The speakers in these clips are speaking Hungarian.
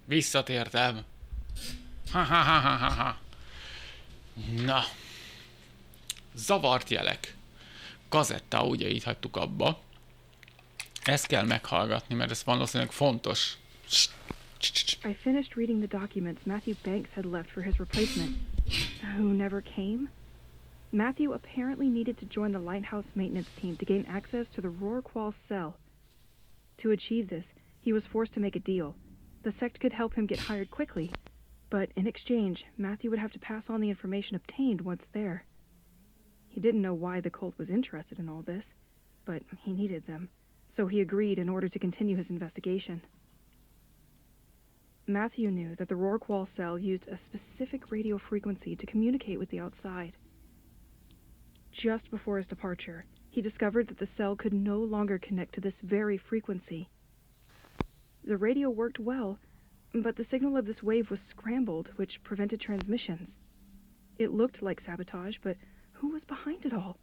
Visszatértem. Ha. Na. Zavart jelek. Kazetta, ugye így hagytuk abba. Ezt kell meghallgatni, mert ez valószínűleg fontos. I finished reading the documents Matthew Banks had left for his replacement, who never came. Matthew apparently needed to join the lighthouse maintenance team to gain access to the Rorqual cell. To achieve this, he was forced to make a deal. The sect could help him get hired quickly, but in exchange, Matthew would have to pass on the information obtained once there. He didn't know why the cult was interested in all this, but he needed them, so he agreed in order to continue his investigation. Matthew knew that the Rorqual cell used a specific radio frequency to communicate with the outside. Just before his departure, he discovered that the cell could no longer connect to this very frequency. The radio worked well, but the signal of this wave was scrambled, which prevented transmissions. It looked like sabotage, but who was behind it all?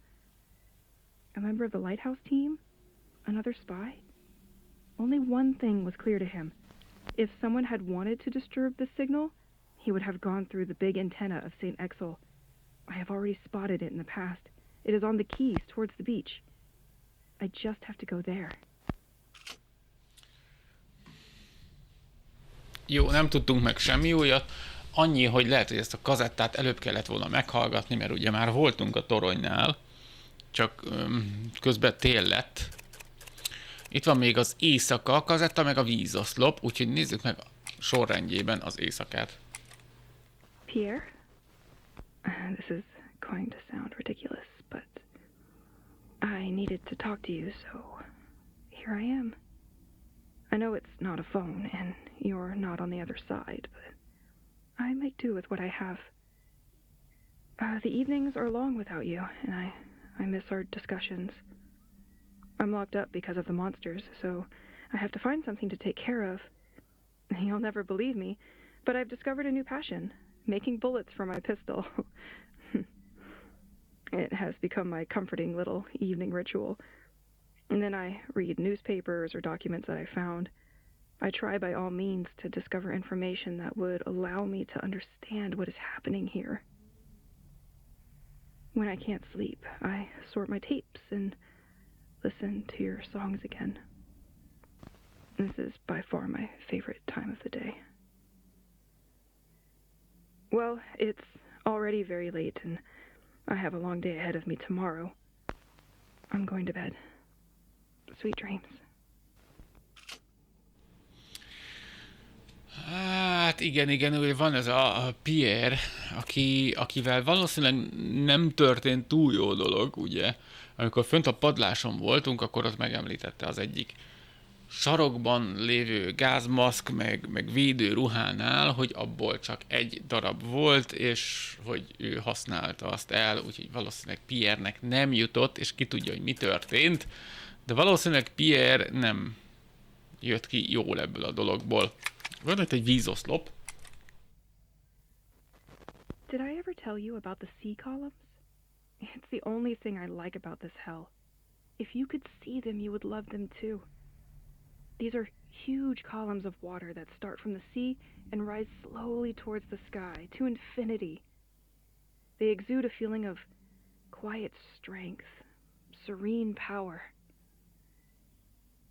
A member of the lighthouse team? Another spy? Only one thing was clear to him. If someone had wanted to disturb the signal, he would have gone through the big antenna of St. Exel. I have already spotted it in the past. It is on the quays towards the beach. I just have to go there. Jó, nem tudtunk meg semmi újat. Annyi, hogy lehet, hogy ezt a kazettát előbb kellett volna meghallgatni, mert ugye már voltunk a toronynál, csak közben tél lett. Itt van még az éjszaka kazetta, meg a vízoszlop, úgyhogy nézzük meg sorrendjében az éjszakát. Pierre? This is going to sound ridiculous, but I needed to talk to you, so here I am. I know it's not a phone, and you're not on the other side, but I make do with what I have. The evenings are long without you, and I miss our discussions. I'm locked up because of the monsters, so I have to find something to take care of. You'll never believe me, but I've discovered a new passion, making bullets for my pistol. It has become my comforting little evening ritual. And then I read newspapers or documents that I found. I try by all means to discover information that would allow me to understand what is happening here. When I can't sleep, I sort my tapes and listen to your songs again. This is by far my favorite time of the day. Well, it's already very late, and I have a long day ahead of me tomorrow. I'm going to bed. Sweet dreams. Hát igen, van ez a Pierre, akivel valószínűleg nem történt túl jó dolog, ugye. Amikor fönt a padláson voltunk, akkor ott megemlítette az egyik sarokban lévő gázmaszk, meg védő ruhánál, hogy abból csak egy darab volt, és hogy ő használta azt el, úgyhogy valószínűleg Pierre-nek nem jutott, és ki tudja, hogy mi történt, de valószínűleg Pierre nem jött ki jól ebből a dologból. Van itt egy vízoszlop. Did I ever tell you about the sea columns? It's the only thing I like about this hell. If you could see them, you would love them too. These are huge columns of water that start from the sea and rise slowly towards the sky, to infinity. They exude a feeling of quiet strength, serene power.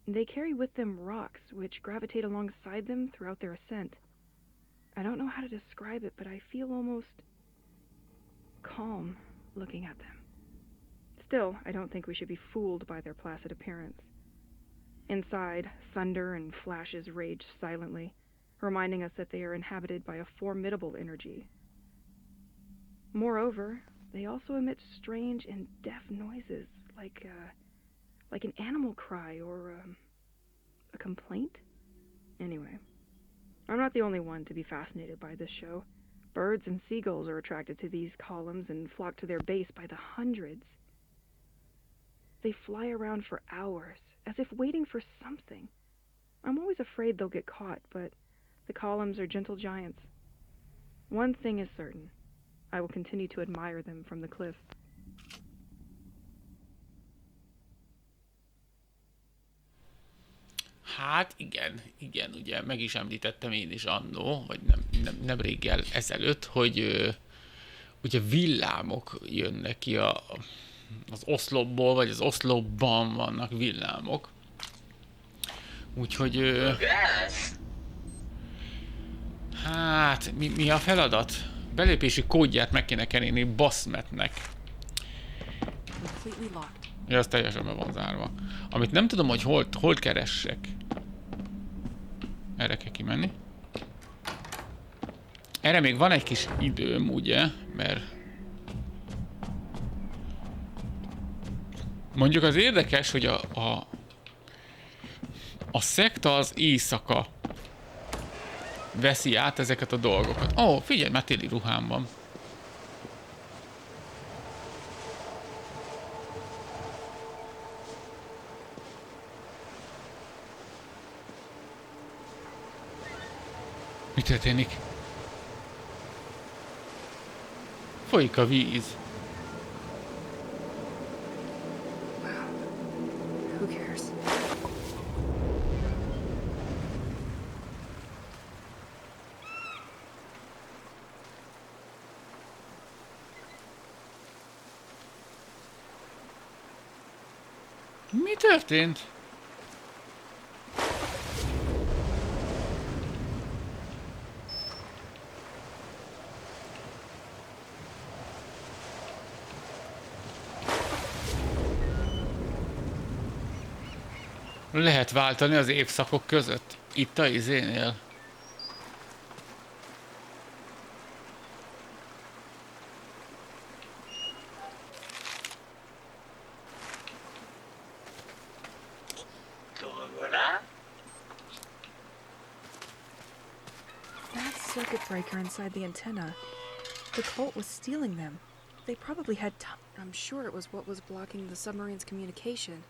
They carry with them rocks which gravitate alongside them throughout their ascent. I don't know how to describe it, but I feel almost calm looking at them. Still, I don't think we should be fooled by their placid appearance. Inside, thunder and flashes rage silently, reminding us that they are inhabited by a formidable energy. Moreover, they also emit strange and deaf noises, like an animal cry or a complaint? Anyway, I'm not the only one to be fascinated by this show. Birds and seagulls are attracted to these columns and flock to their base by the hundreds. They fly around for hours, as if waiting for something. I'm always afraid they'll get caught, but the columns are gentle giants. One thing is certain. I will continue to admire them from the cliff. Hát igen, ugye meg is említettem én is annó, vagy nem réggel ezelőtt, hogy ugye villámok jönnek ki az oszlopból, vagy az oszlopban vannak villámok. Úgyhogy... hát, mi a feladat? Belépési kódját meg kéne kerülni Bassmetnek. Ja, az teljesen be van zárva. Amit nem tudom, hogy hol keressek. Erre kell kimenni. Erre még van egy kis időm, ugye? Mert... mondjuk az érdekes, hogy a szekta az éjszaka veszi át ezeket a dolgokat. Ó, figyelj, már téli ruhám van. Mi történik? Folyik a víz. Who cares? Mi történt? Lehet váltani az évszakok között. Itt a izénél. That circuit breaker inside the antenna. The cult was stealing them. They probably had I'm sure it was what was blocking the submarine's communication.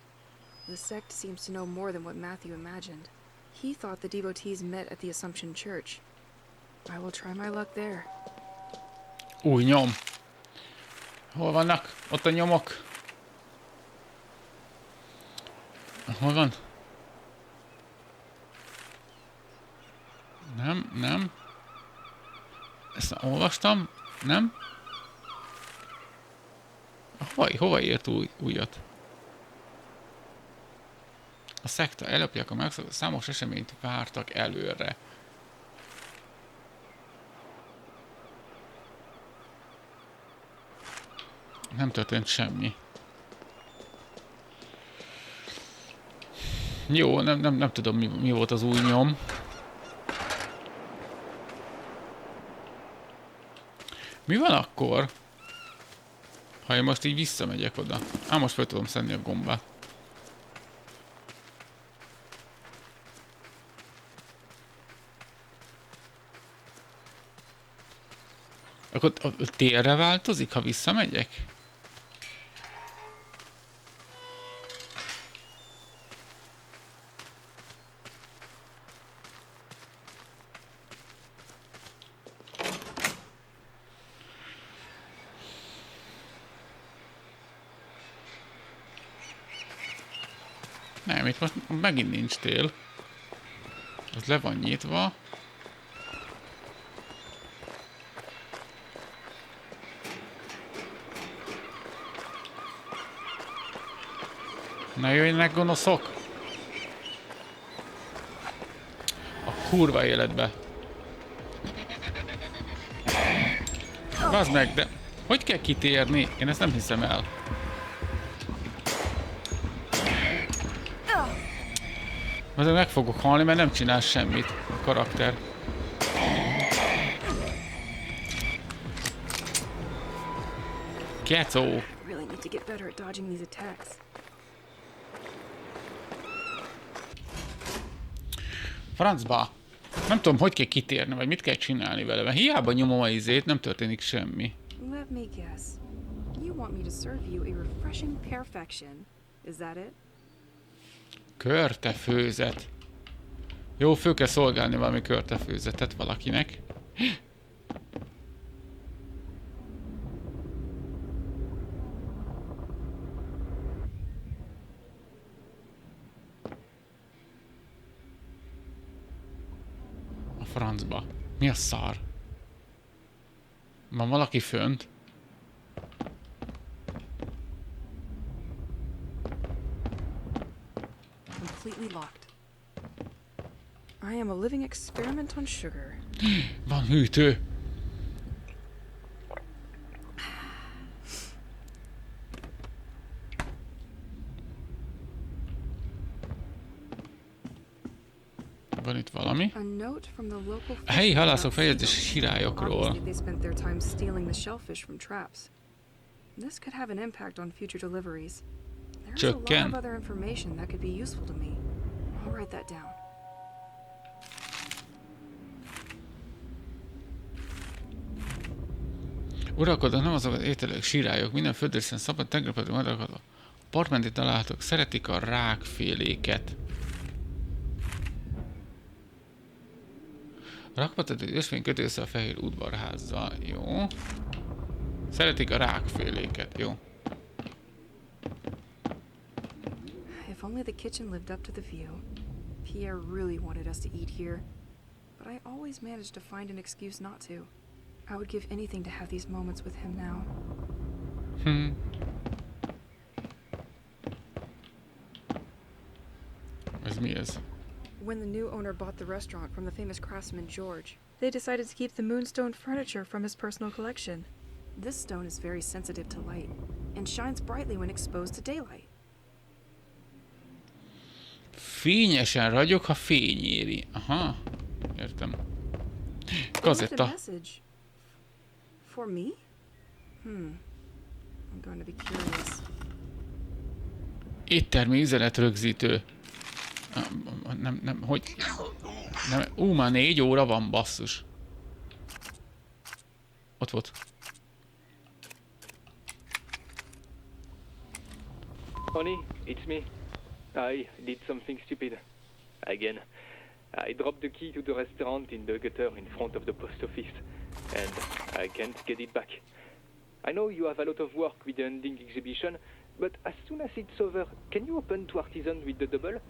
The sect seems to know more than what Matthew imagined. He thought the devotees met at the Assumption Church. I will try my luck there. Új nyom. Hol vannak? Ott a nyomok. Hol van? Nem. Ezt olvastam? Nem? Hova ért újat? A szekta elapják a megszokott számos eseményt vártak előre. Nem történt semmi. Jó, nem tudom mi volt az új nyom. Mi van akkor, ha én most így visszamegyek oda? Most fel tudom szedni a gombát. Akkor a térre változik, ha visszamegyek? Nem, itt most megint nincs tél. Az le van nyitva. Na jöjjenek gonoszok! A kurva életbe. Vazd meg, de hogy kell kitérni? Én ezt nem hiszem el. Azért meg fogok halni, mert nem csinál semmit a karakter. Kecó! Really need to get better at dodging these attacks. Francba! Nem tudom, hogy kell kitérni, vagy mit kell csinálni vele, mert hiába nyomom a izét, nem történik semmi. Let me guess. You want me to serve you a refreshing perfection. Is that it? Körtefőzet. Jó, föl kell szolgálni valami körtefőzetet valakinek. francba? Mi a szar? Van valaki fönt? Completely locked. I am a living experiment on sugar. Van hűtő. Van itt valami? A note from the local A helyi halászok about feljegyzés seagulls. sirályokról. Obviously, they spent their time stealing the shellfish from traps. This could have an impact on future deliveries. There's a lot Csökken. of other information that could be useful to me. I'll write that down. Uralkodnak nem azok az ételek, sirályok, minden földrészen szabad tengerparti madarakat, a partmenti találhatók, szeretik a rákféléket. A rakpatot egy ösvény köti össze a fehér udvarházzal. Jó. Szeretik a rákféléket. Jó. If only the kitchen lived up to the view. Pierre really wanted us to eat here, but I always managed to find an excuse not to. I would give anything to have these moments with him now. Ez mi ez? When the new owner bought the restaurant from the famous craftsman George, they decided to keep the moonstone furniture from his personal collection. This stone is very sensitive to light and shines brightly when exposed to daylight. Fényesen ragyog, ha fény éri. Aha. Értem. They left a Kazetta. message. For me? I'm going to be curious. Éttermi üzenetrögzítő. Nem, hogy? Nem, már 4 óra van, basszus. Ott volt. Honey, it's me. I did something stupid. Again. I dropped the key to the restaurant in the gutter in front of the post office, and I can't get it back. I know you have a lot of work with the ending exhibition, but as soon as it's over, can you open to artisan with the double?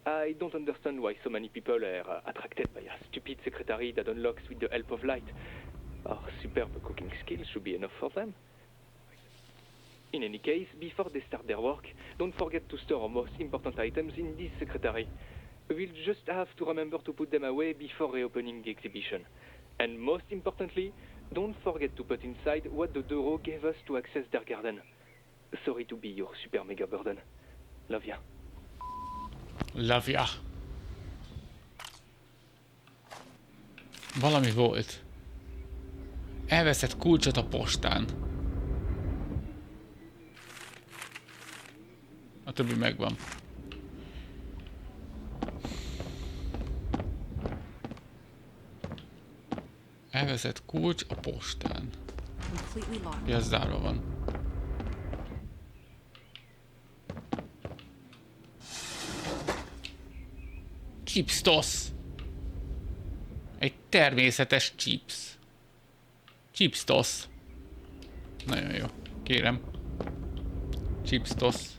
I don't understand why so many people are attracted by a stupid secretary that unlocks with the help of light. Our superb cooking skills should be enough for them. In any case, before they start their work, don't forget to store our most important items in this secretary. We'll just have to remember to put them away before reopening the exhibition. And most importantly, don't forget to put inside what the Doro gave us to access their garden. Sorry to be your super mega burden. Love ya. Love ya. Valami volt. Elveszett kulcsot a postán. A többi megvan. Elveszett kulcs a postán. Ja, ez zárva van. Chips toss. Egy természetes chips. Chips toss. Nagyon jó. Kérem. Chips toss.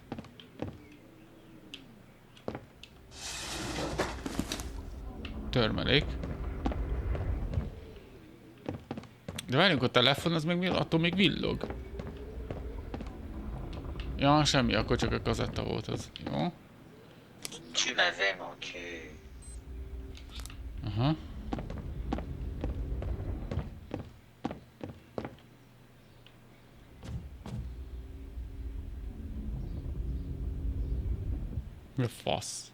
Törmelék. De várjunk, a telefon az még attól még villog. Ja, semmi, akkor csak a kazetta volt az. Jó. Tu m'avais manqué. Aha. Mi a fasz?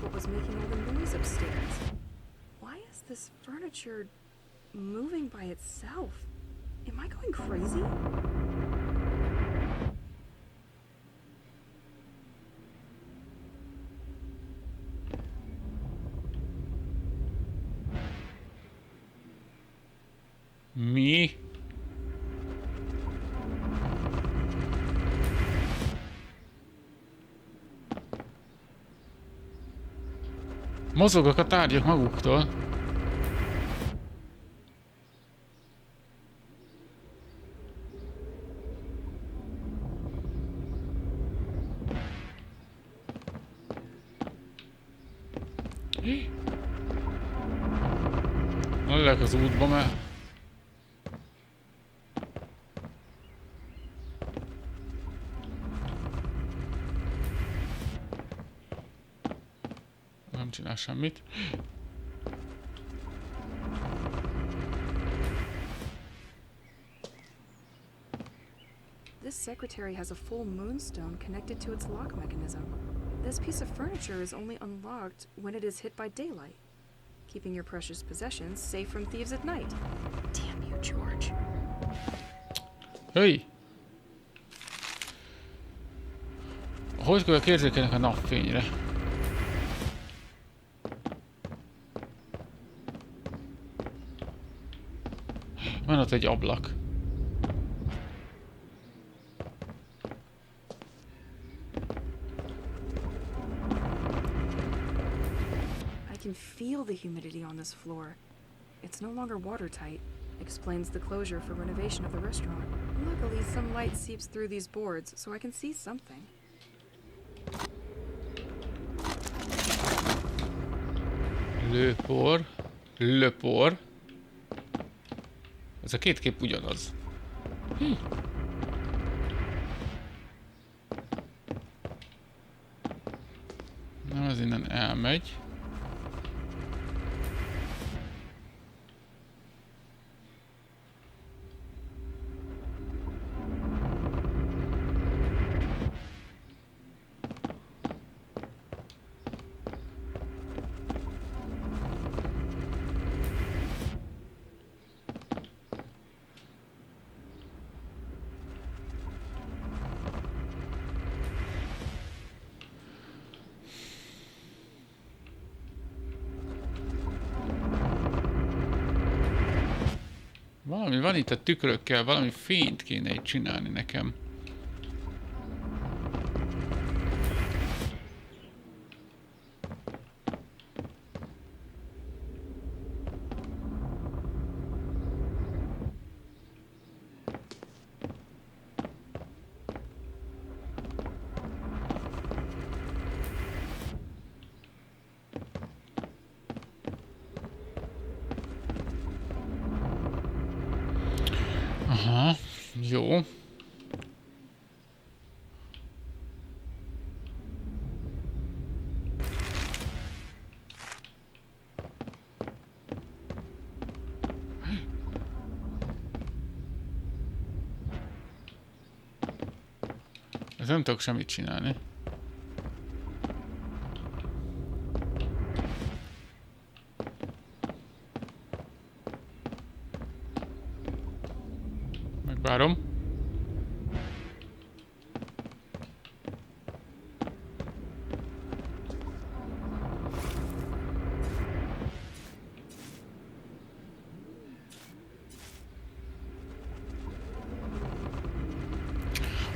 What was making all the noise upstairs? Why is this furniture moving by itself? Am I going crazy? Mi? Mozogok a tárgyak maguktól. Lelek az útba, mert... Nem csinál semmit. This secretary has a full moonstone connected to its lock mechanism. This piece of furniture is only unlocked when it is hit by daylight, keeping your precious possessions safe from thieves at night. Damn you, George. Hey! Hogy kell érzékelnek a napfényre? Van ott egy ablak. I can feel the humidity on this floor. It's no longer watertight. Explains the closure for renovation of the restaurant. Luckily, some light seeps through these boards, so I can see something. Lőpor. Löpor. Ez a két kép ugyanaz. Na, az innen elmegy. Valami van itt a tükrökkel, valami fényt kéne itt csinálni nekem. Aha, jó. Ez nem tudok semmit csinálni. Várom.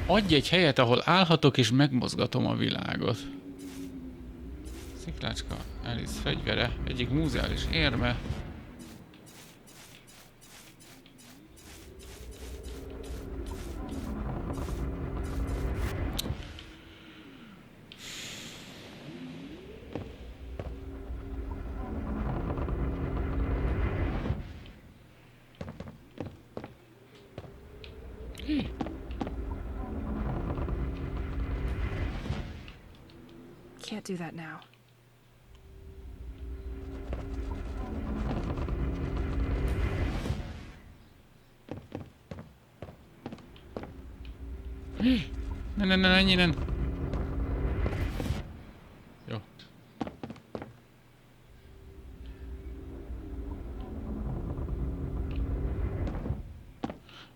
Adj egy helyet, ahol állhatok és megmozgatom a világot. Sziklácska, Alice fegyvere, egyik múzeális érme. Can't do that now. Ne, ennyi nem. Jó.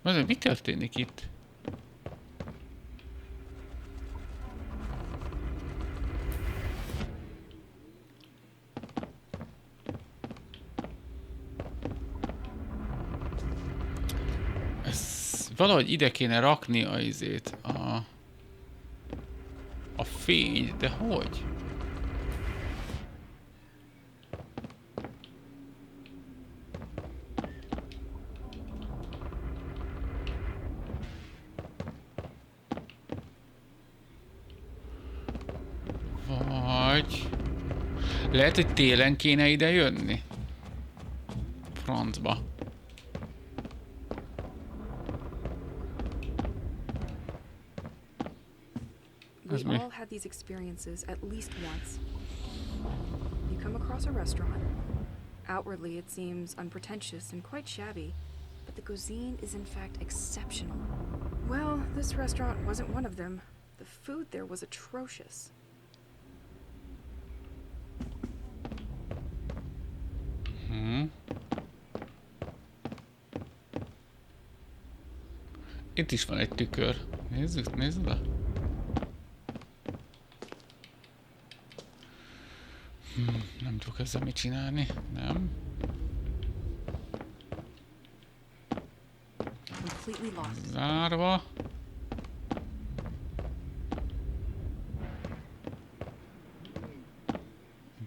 Azért mi történik itt? Valahogy ide kéne rakni a izét, a fényt, de hogy? Lehet, hogy télen kéne ide jönni? Francba. We all had these experiences at least once. You come across a restaurant. Outwardly, it seems unpretentious and quite shabby, but the cuisine is in fact exceptional. Well, this restaurant wasn't one of them. The food there was atrocious. Itt is van egy tükör. Nézzük, nézd oda. Nem tudok ezzel mit csinálni, nem? Zárva.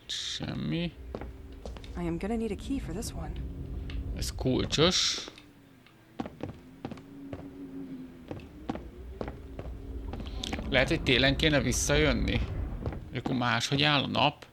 Semmi. I am gonna need a key for this one. Ez kulcsos. Lehet, hogy télen kéne visszajönni? Akkor máshogy áll a nap.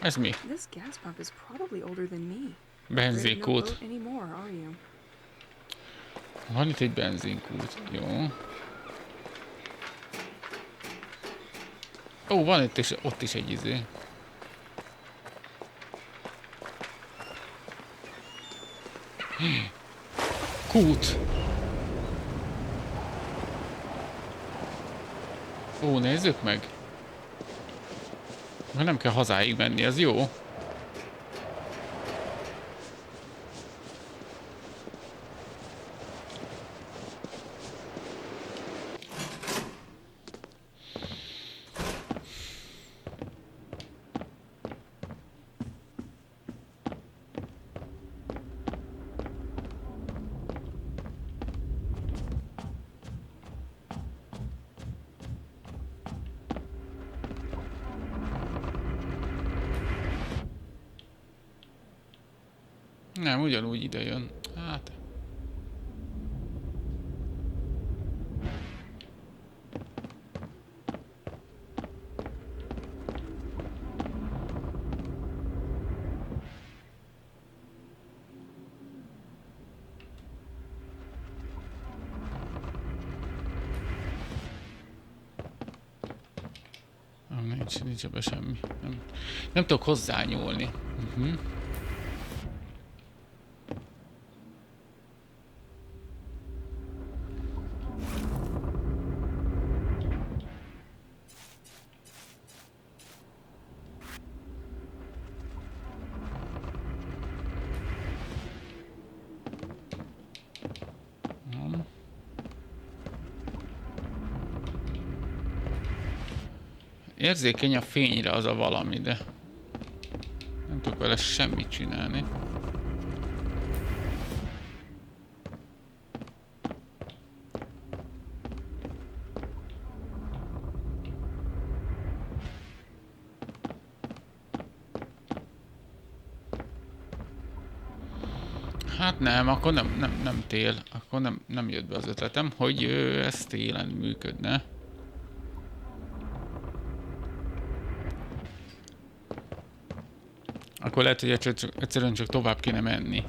Ez mi? This gas pump is probably older than me. Benzinkút. Anymore, are you? Van itt egy benzinkút. Jó. Ó, van itt és ott is egy izé. Kút. Ó, nézzük meg. Mert nem kell hazáig menni, az jó. Nem, ugyanúgy ide jön. Hát... Nincs ebbe semmi. Nem tudok hozzányúlni. Érzékeny a fényre az a valami, de nem tudok vele semmit csinálni. Hát nem, akkor nem tél, akkor nem jött be az ötletem, hogy ez télen működne. Akkor lehet, hogy egyszerűen csak tovább kéne menni.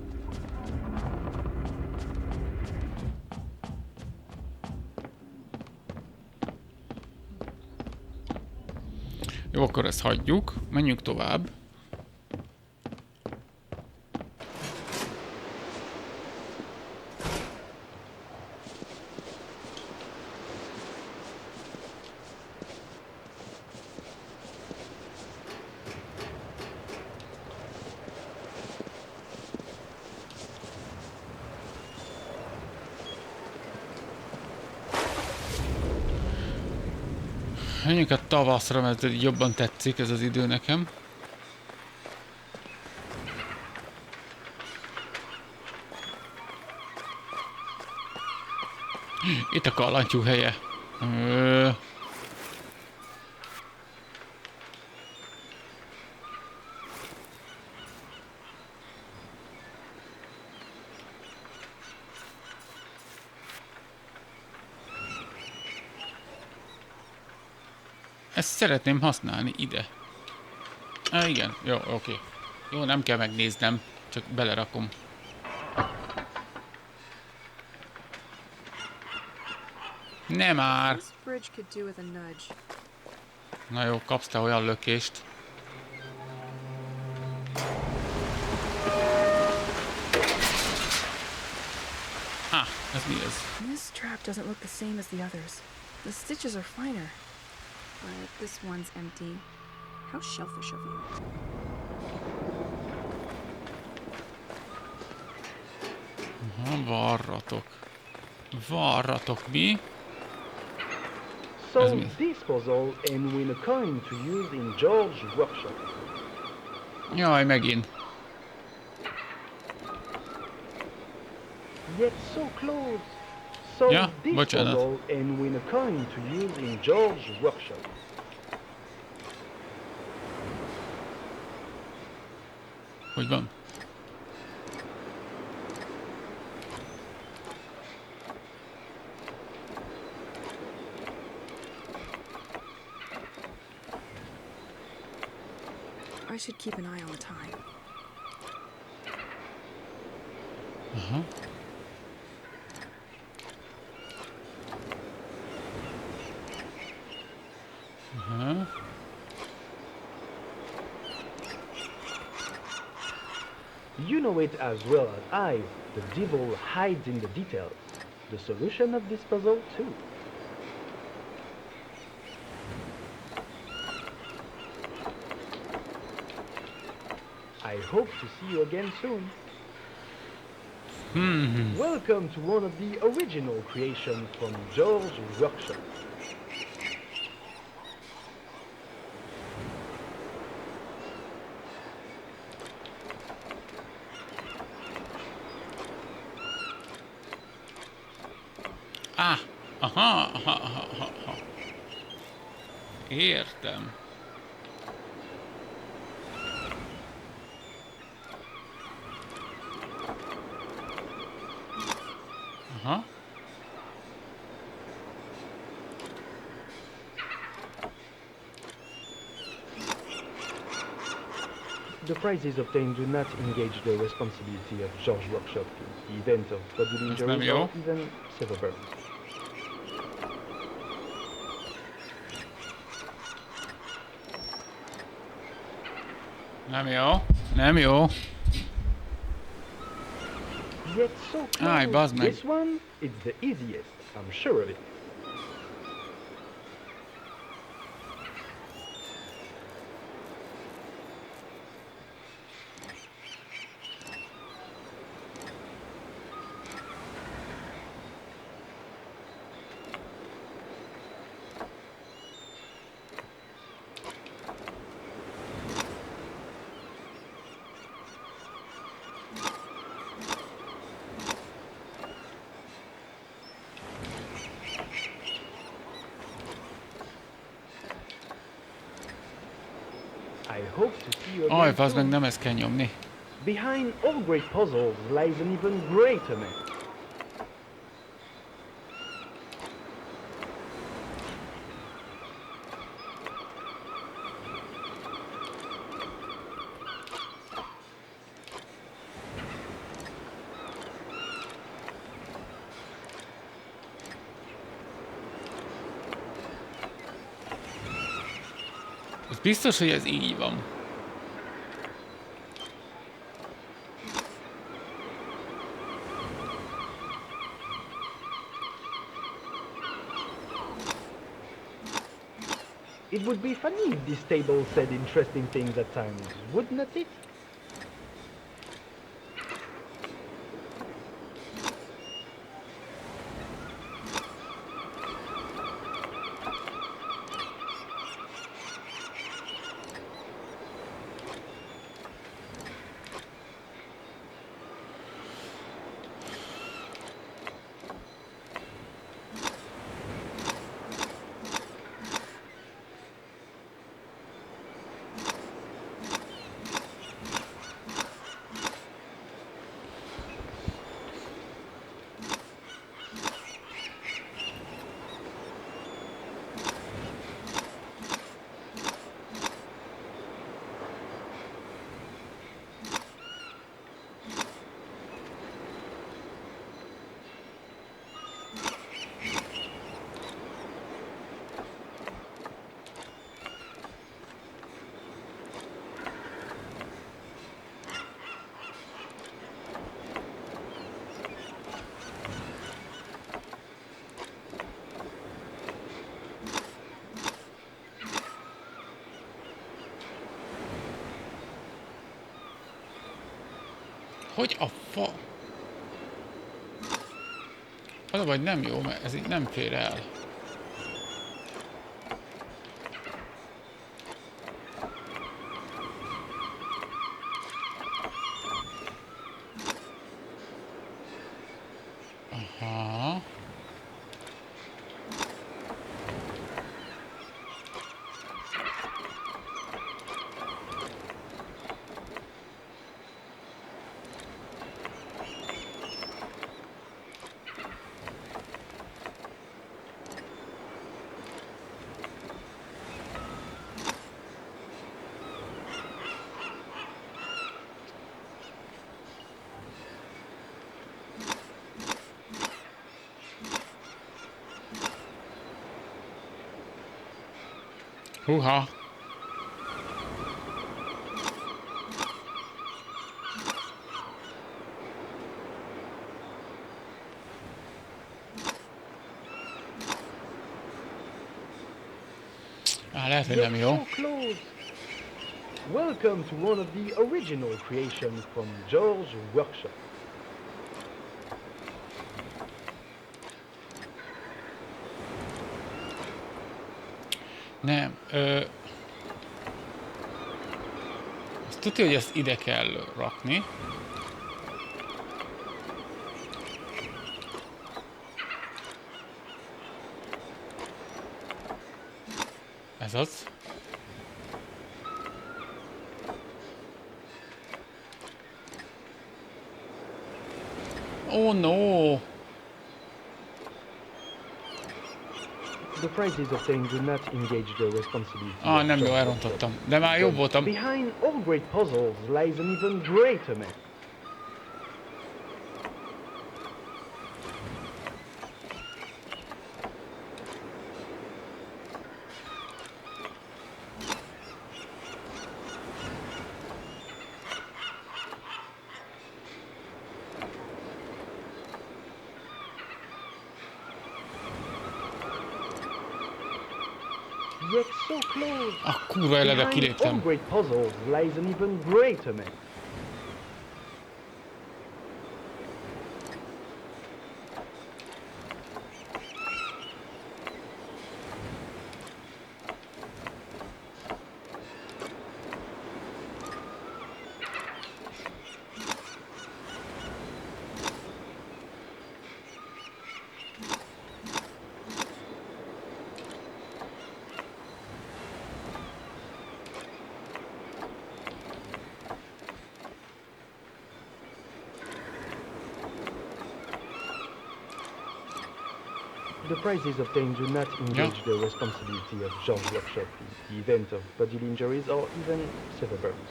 Jó, akkor ezt hagyjuk, menjünk tovább. Menjünk a tavaszra, mert jobban tetszik ez az idő nekem. Itt a kallantyú helye. Ezt szeretném használni ide. Igen, jó, oké. Jó, nem kell megnéznem, csak belerakom. Nem már! Na jó, kapsz te olyan lökést. Ez mi ez? This trap doesn't look the same as the others. The stitches are finer. But this one's empty. How shellfish of you. Varratok. Varratok mi? So this puzzle and win a coin to use in George's workshop. Jaj, megint. Yet so close. So Ja, this bocsánat. puzzle and win a coin to use in George's workshop. Hogy van? I should keep an eye on the time. Aha. Aha. You know it as well as I. The devil hides in the details. The solution of this puzzle too. I hope to see you again soon. Welcome to one of the original creations from George's workshop. Aha. Értem. Aha. The prizes obtained do not engage the responsibility of George's workshop in the event of bodily injuries or even severe burns. Nem jó. Nem jó. Yet so Áj, close. bazd meg. This one, it's the easiest, I'm sure of it. I hope to see you Aj, again bazd meg, soon. nem ezt kell nyomni. Behind all great puzzles lies an even greater man. Ez biztos, hogy ez így van. It would be funny if this table said interesting things at times, wouldn't it? Hogy a fa... Az a baj, nem jó, mert ez így nem fér el. Aha. Húha! Lehet, hogy nem jó. So close. Welcome to one of the original creations from George's workshop. Nem, azt tudja, hogy ezt ide kell rakni. Ez az. Oh no! The prizes obtained do not engage the responsibility. Nem jó, elrontottam. De már jobb voltam. Behind all great puzzles lies an even greater man. Yet so close. Kurva élet, de Behind all kiléptem. great puzzles lies an even greater man. The prizes obtained do not engage the responsibility of George's workshop in the event of bodily injuries or even severe burns.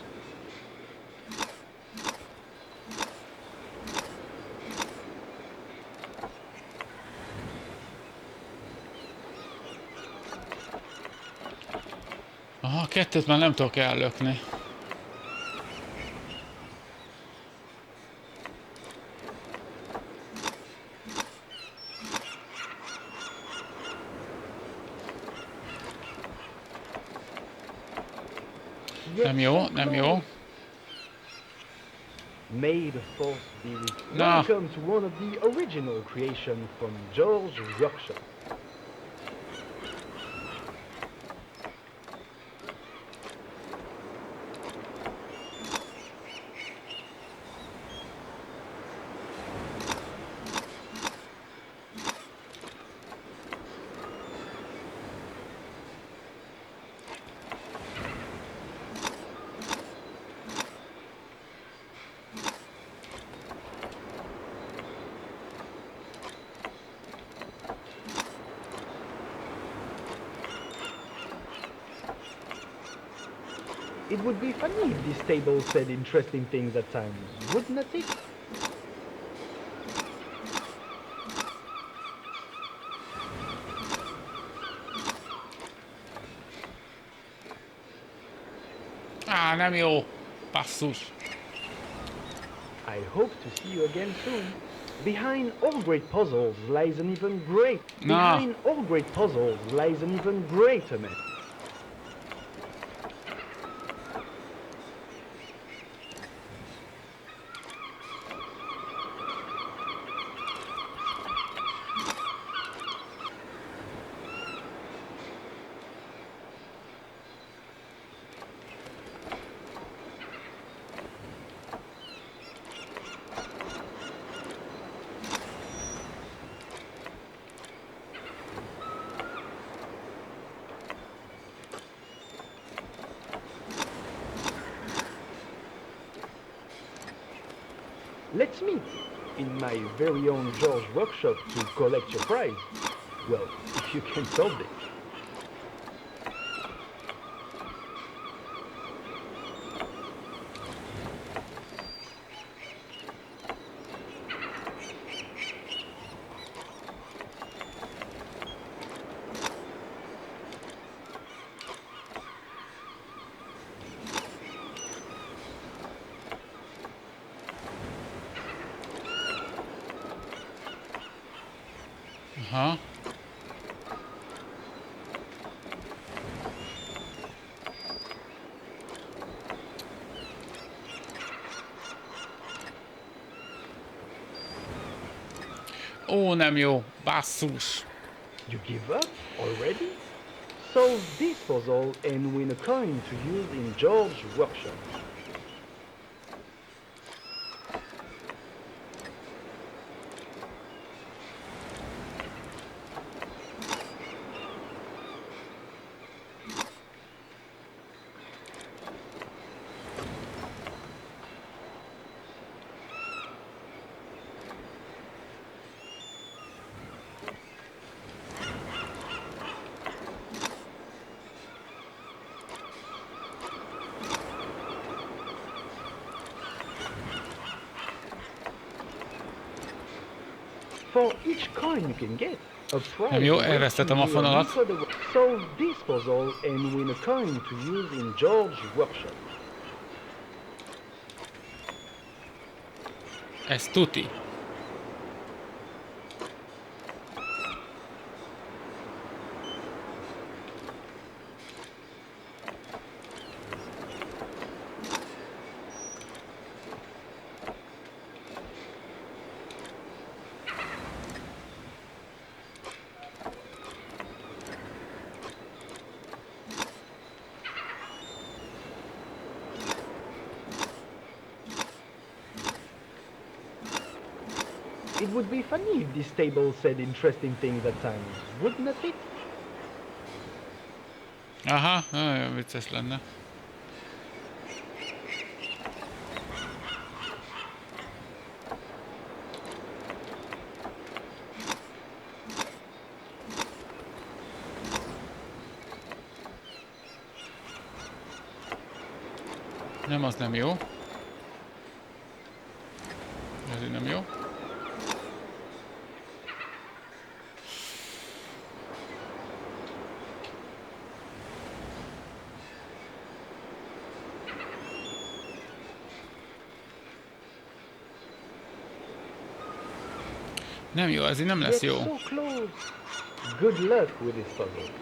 Aha, kettőt már nem tudok ellökni. Nem jó, nem jó. May the force be with you. No. Welcome to one of the original creations from George's workshop. It would be funny if this table said interesting things at times, wouldn't it? Nem jó. Basszus. I hope to see you again soon. Behind all great puzzles lies an even great. Behind all great puzzles lies an even greater man. Let's meet in my very own George workshop to collect your prize. Well, if you can solve it. Aha. Ó, nem jó. Basszus. You give up already? Solve this puzzle and win a coin to use in George's workshop. For each coin you can get, a prize. Nem jó, elvesztettem a fonalat. Solve this puzzle and win a coin to use in George's workshop. Ez tuti. It would be funny if this table said interesting things at times, wouldn't it? Aha, nagyon vicces lenne. Nem, az nem jó. Ez így nem jó. Nem jó, ez így nem lesz Get jó. so close. Good luck with this puzzle.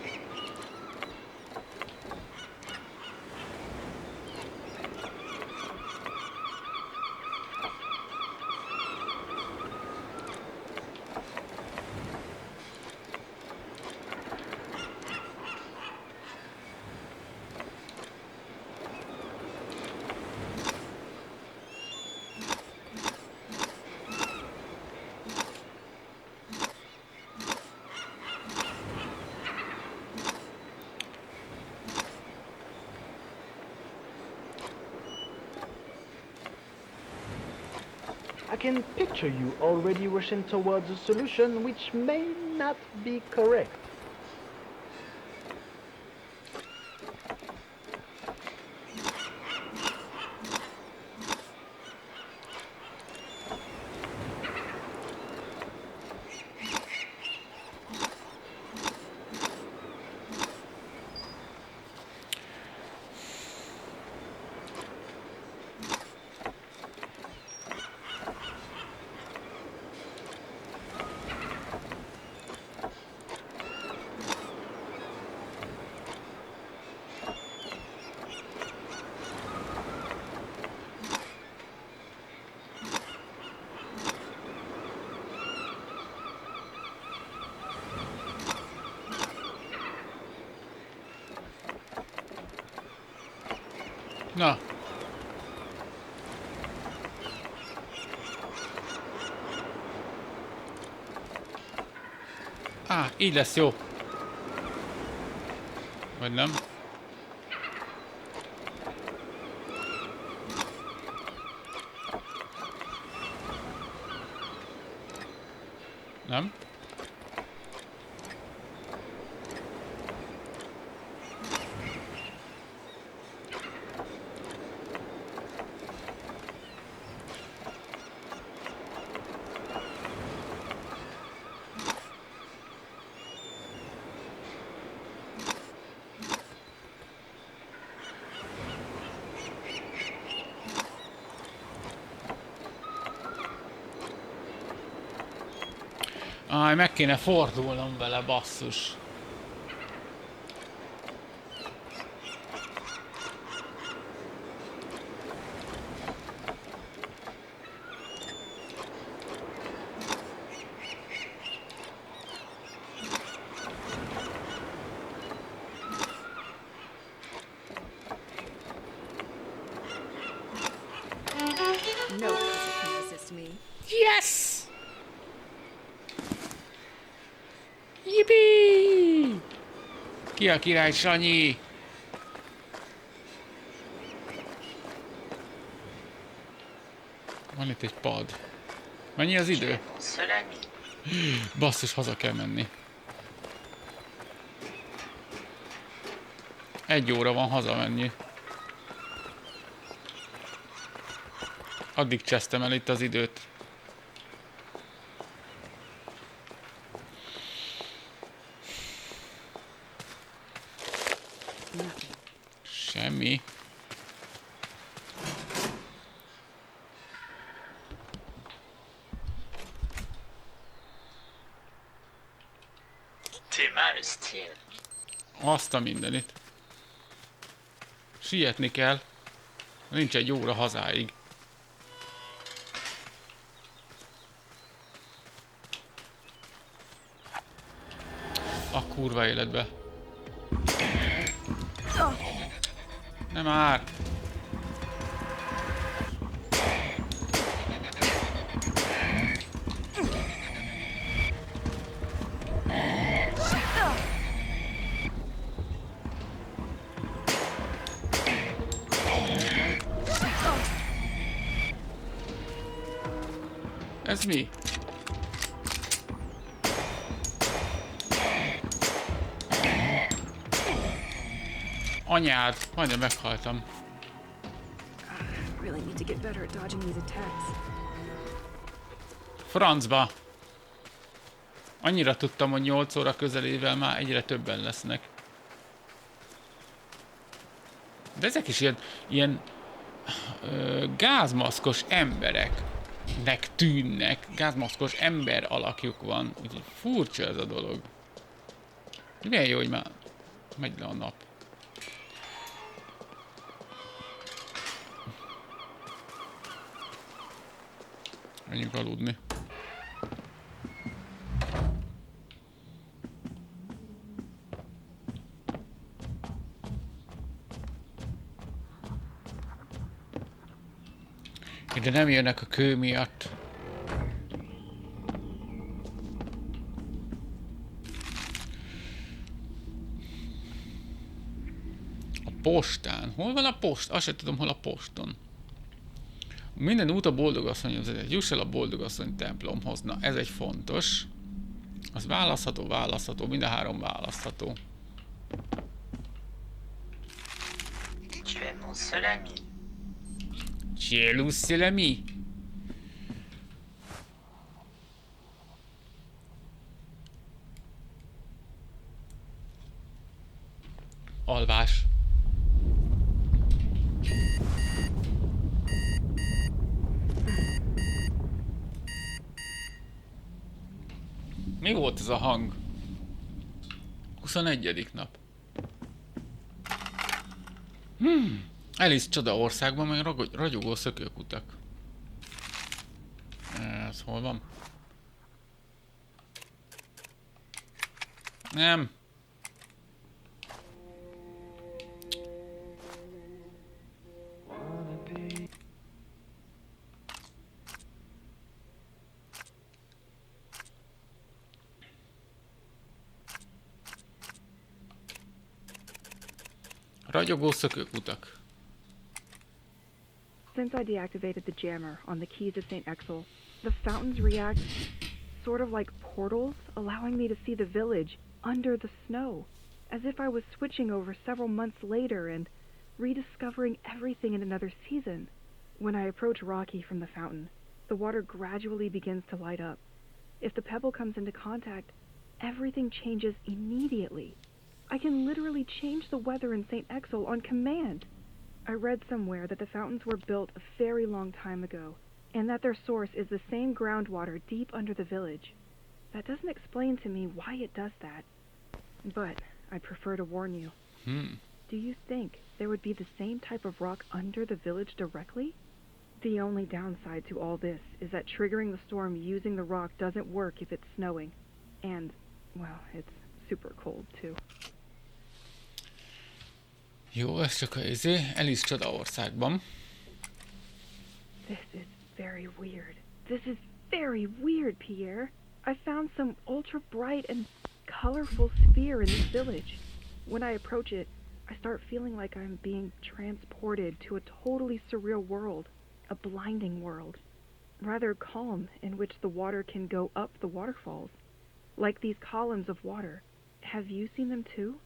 I can picture you already rushing towards a solution which may not be correct. Na. Így lesz jó. Vagy nem? Nem? Aj, meg kéne fordulnom vele, basszus. No puzzle can resist me. Yes! Yippee! Ki a király, Sanyi? Van itt egy pad. Mennyi az idő? Basszus, haza kell menni. 1 óra van hazamenni. Addig csesztem el itt az időt. Semmi. Azt a mindenit. Sietni kell. Nincs 1 óra hazáig. A kurva életbe. Nem már! Ez mi? Anyád, majdnem meghaltam. Really need to get better at dodging these attacks. Francba! Annyira tudtam, hogy 8 óra közelével már egyre többen lesznek. De ezek is ilyen gázmaszkos embereknek tűnnek. Gázmaszkos ember alakjuk van. Úgyhogy furcsa ez a dolog. Milyen jó, hogy már megy le a nap. Menjünk aludni. De nem jönnek a kő miatt. A postán. Hol van a post? Azt sem tudom, hol a poston. Minden út a boldogasszonyhoz vezet. Juss el a boldogasszony templomhoz. Na, ez egy fontos. Az választható, mind a 3 választható. Cielus Selemi. Alvás. Mi volt ez a hang? 21. nap. Alice Csodaországban meg ragyogó szökőkutak. Ez hol van? Nem. Ragyogó szökőkutak. Since I deactivated the jammer on the keys of St. Exel, the fountains react sort of like portals, allowing me to see the village under the snow, as if I was switching over several months later and rediscovering everything in another season. When I approach Rocky from the fountain, the water gradually begins to light up. If the pebble comes into contact, everything changes immediately. I can literally change the weather in St. Exel on command. I read somewhere that the fountains were built a very long time ago, and that their source is the same groundwater deep under the village. That doesn't explain to me why it does that, but I prefer to warn you. Do you think there would be the same type of rock under the village directly? The only downside to all this is that triggering the storm using the rock doesn't work if it's snowing. And, well, it's super cold too. Jó, ez csak az Alice Csodaországban. This is very weird. This is very weird, Pierre. I found some ultra bright and colorful sphere in this village. When I approach it, I start feeling like I'm being transported to a totally surreal world, a blinding world, rather calm, in which the water can go up the waterfalls, like these columns of water. Have you seen them too?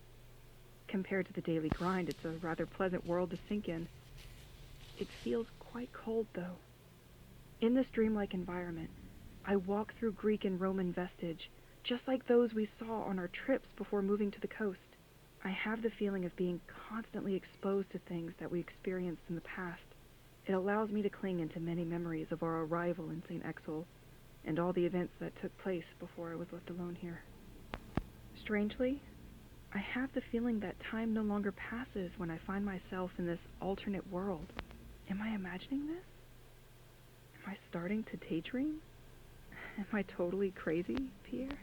Compared to the daily grind, it's a rather pleasant world to sink in. It feels quite cold, though. In this dreamlike environment, I walk through Greek and Roman vestige, just like those we saw on our trips before moving to the coast. I have the feeling of being constantly exposed to things that we experienced in the past. It allows me to cling into many memories of our arrival in St. Exel, and all the events that took place before I was left alone here. Strangely, I have the feeling that time no longer passes when I find myself in this alternate world. Am I imagining this? Am I starting to daydream? Am I totally crazy, Pierre?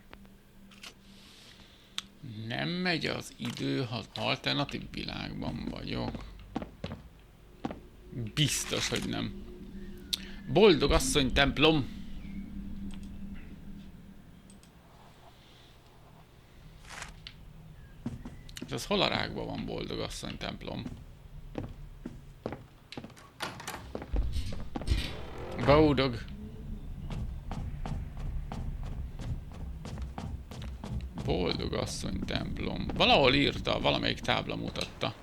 Nem megy az idő, ha az alternatív világban vagyok. Biztos, hogy nem. Boldog asszony templom! És az hol a rákban van boldog asszony templom? Boldog! Boldog asszony templom. Valahol írta, valamelyik tábla mutatta.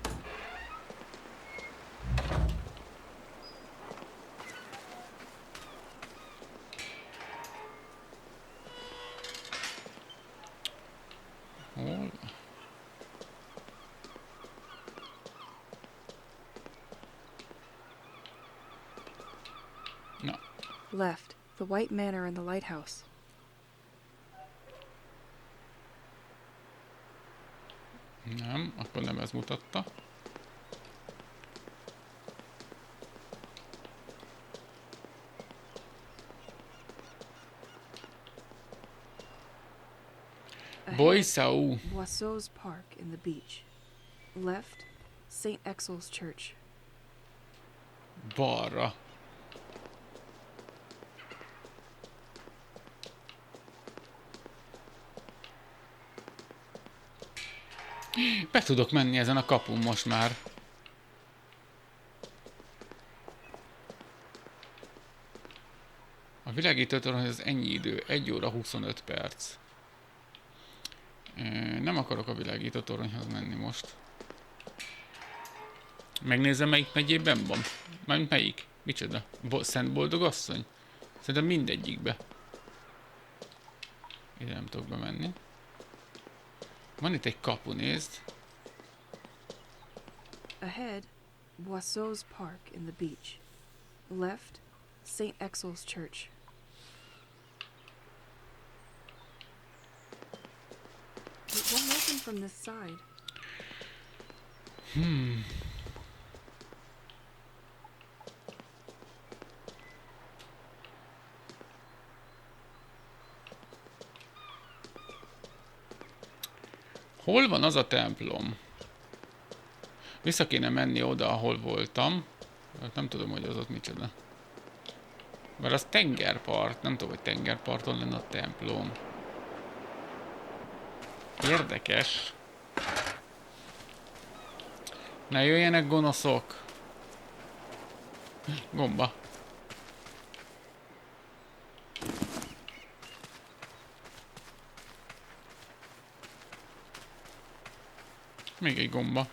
Hol? Na. Left, the White Manor and the lighthouse. Nem, akkor nem ez mutatta. Boisau. Boisseau's Park in the beach. Left, St. Exel's Church. Balra. Be tudok menni ezen a kapun most már. A világítótoronyhoz az ennyi idő, 1 óra 25 perc. Nem akarok a világítótoronyhoz menni most. Megnézem, melyik megyében van. Mármint melyik? Micsoda? Szent Boldog asszony? Szerintem mindegyikbe. Ide nem tudok bemenni. Van itt egy kapu, nézd. Ahead, Boisseau's Park in the beach. Left, St. Exel's Church. It won't open from this side. Hol van az a templom? Vissza kéne menni oda, ahol voltam. Nem tudom, hogy az ott micsoda. Mert az tengerpart. Nem tudom, hogy tengerparton lenne a templom. Érdekes. Ne jöjjenek gonoszok. Gomba. Még egy gomba.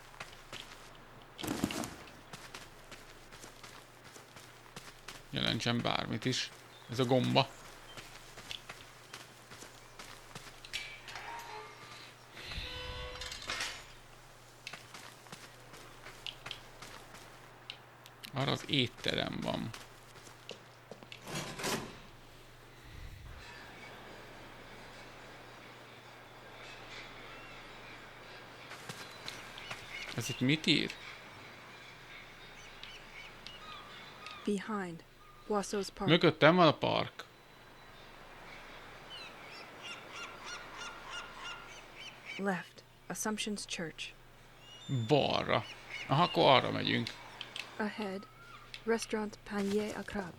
Jelentsen bármit is. Ez a gomba. Arra az étterem van. Ez itt mit ír? Behind. Boisseau's Park. Mögöttem van a park. Left. Assumption's Church. Balra. Aha, akkor arra megyünk. Ahead. Restaurant Panier à Crabe.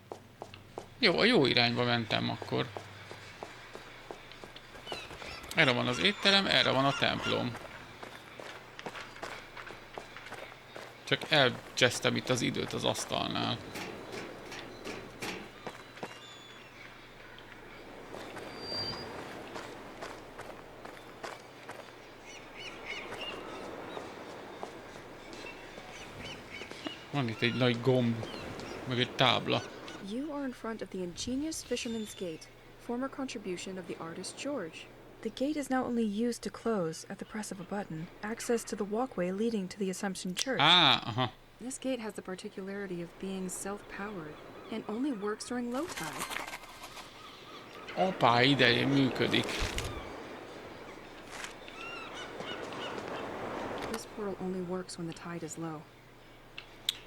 Jó, a jó irányba mentem akkor. Erre van az étterem, erre van a templom. Csak elcsesztem itt az időt az asztalnál. Van itt egy nagy gomb, meg egy tábla. You are in front of the ingenious Fisherman's Gate, former contribution of the artist George. The gate is now only used to close at the press of a button. Access to the walkway leading to the Assumption Church. Aha. This gate has the particularity of being self-powered and only works during low tide. Apá idején működik. This portal only works when the tide is low.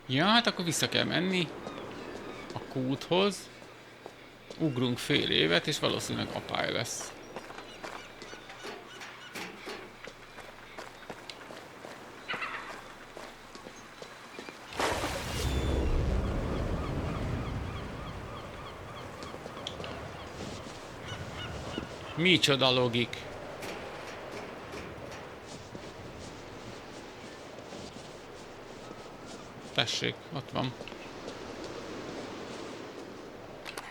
Ja, hát akkor vissza kell menni a kúthoz. Ugrunk fél évet, és valószínűleg apály lesz. Micsoda logik. Tessék, ott van.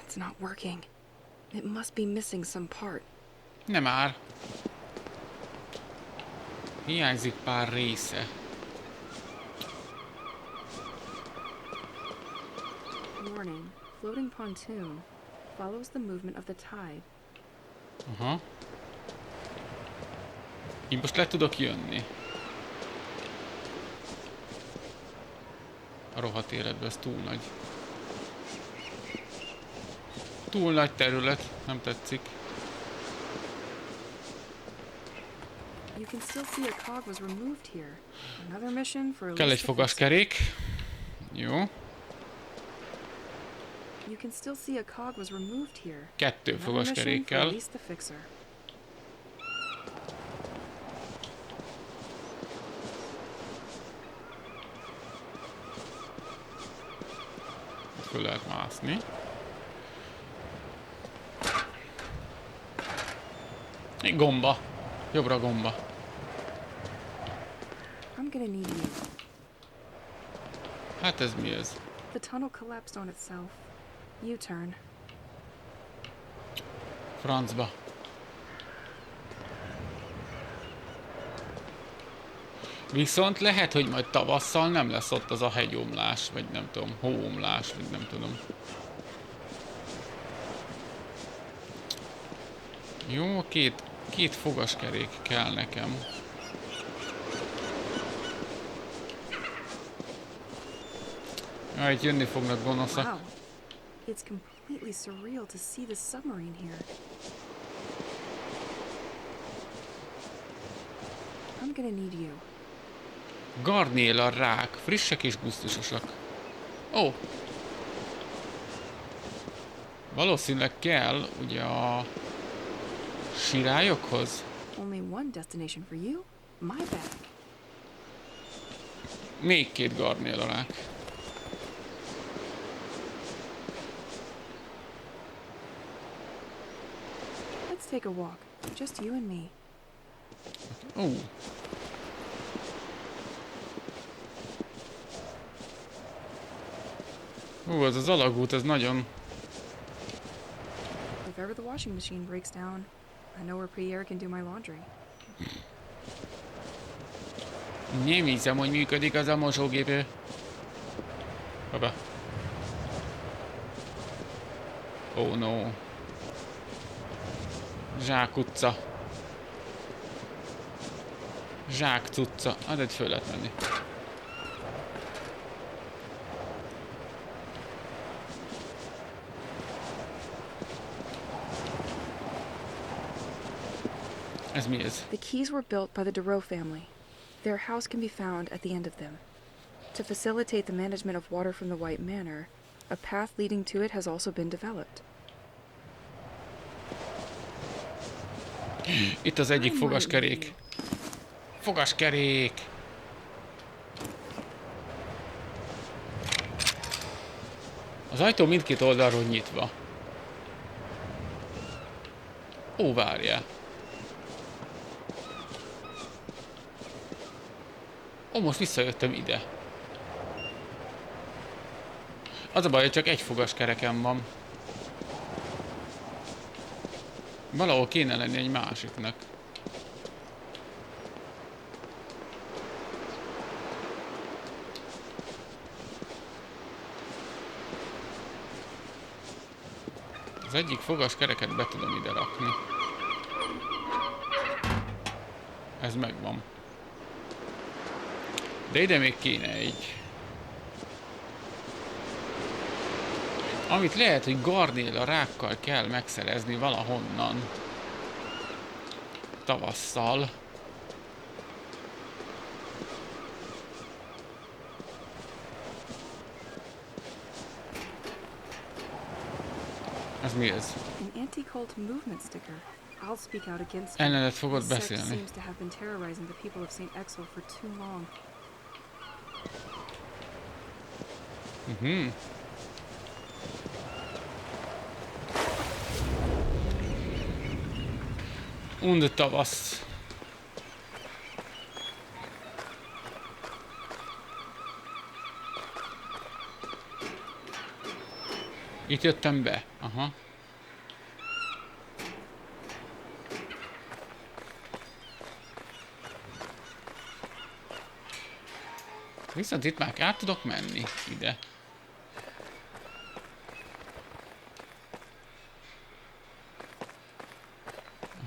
It's not working. It must be missing some part. Nem már. Hiányzik pár része. Warning. Floating pontoon follows the movement of the tide. Aha. Én most le tudok jönni. A rohadt életben ez túl nagy. Túl nagy terület, nem tetszik. You can still see a cog was removed here. Another mission for Kell egy Elise to fix it. fogaskerék. Jó. You can still see a cog was removed here. 2 Another mission for fogaskerékkel. Elise the fixer. Föl lehet mászni. Egy gomba. Jobbra gomba. I'm gonna need you. Hát ez mi ez? The tunnel collapsed on itself. U-turn. Francba. Viszont lehet, hogy majd tavasszal nem lesz ott az a hegyomlás, vagy nem tudom, hóomlás, vagy nem tudom. Jó, két fogaskerék kell nekem. Itt jönni fognak gonoszak. Wow. It's completely surreal to see the submarine here. I'm gonna need you. Garnéla rák, frissek és gusztusosak. Ó! Valószínűleg kell, ugye a sirályokhoz. Only one destination for you? My bag. Még 2 garnéla rák. Let's take a walk. Just you and me. Ó! Ez az alagút, ez nagyon... If ever the washing machine breaks down, I know where Pierre can do my laundry. Nem hiszem, hogy működik az a mosógép. Hoppá. Oh no. Zsákutca. Zsákcucca. Hát egy föl lehet menni. Ez mi ez? The keys were built by the Duro family. Their house can be found at the end of them. To facilitate the management of water from the White Manor, a path leading to it has also been developed. Itt az egyik fogaskerék. Fogaskerék! Az ajtó mindkét oldalról nyitva. Ó, várjál. Ó, most visszajöttem ide. Az a baj, hogy csak egy fogaskerekem van. Valahol kéne lenni egy másiknak. Az egyik fogaskereket be tudom ide rakni. Ez megvan. De ide még kéne egy. Amit lehet, hogy garnél a rákkal kell megszerezni valahonnan. Tavasszal. Ez mi ez? An anti-cult movement sticker. I'll speak out against it. Ellenet fogod The sect beszélni. seems to have been terrorizing the people of St. Exel for too long. Und tavasz. Itt jöttem be. Aha. Viszont itt már át tudok menni ide.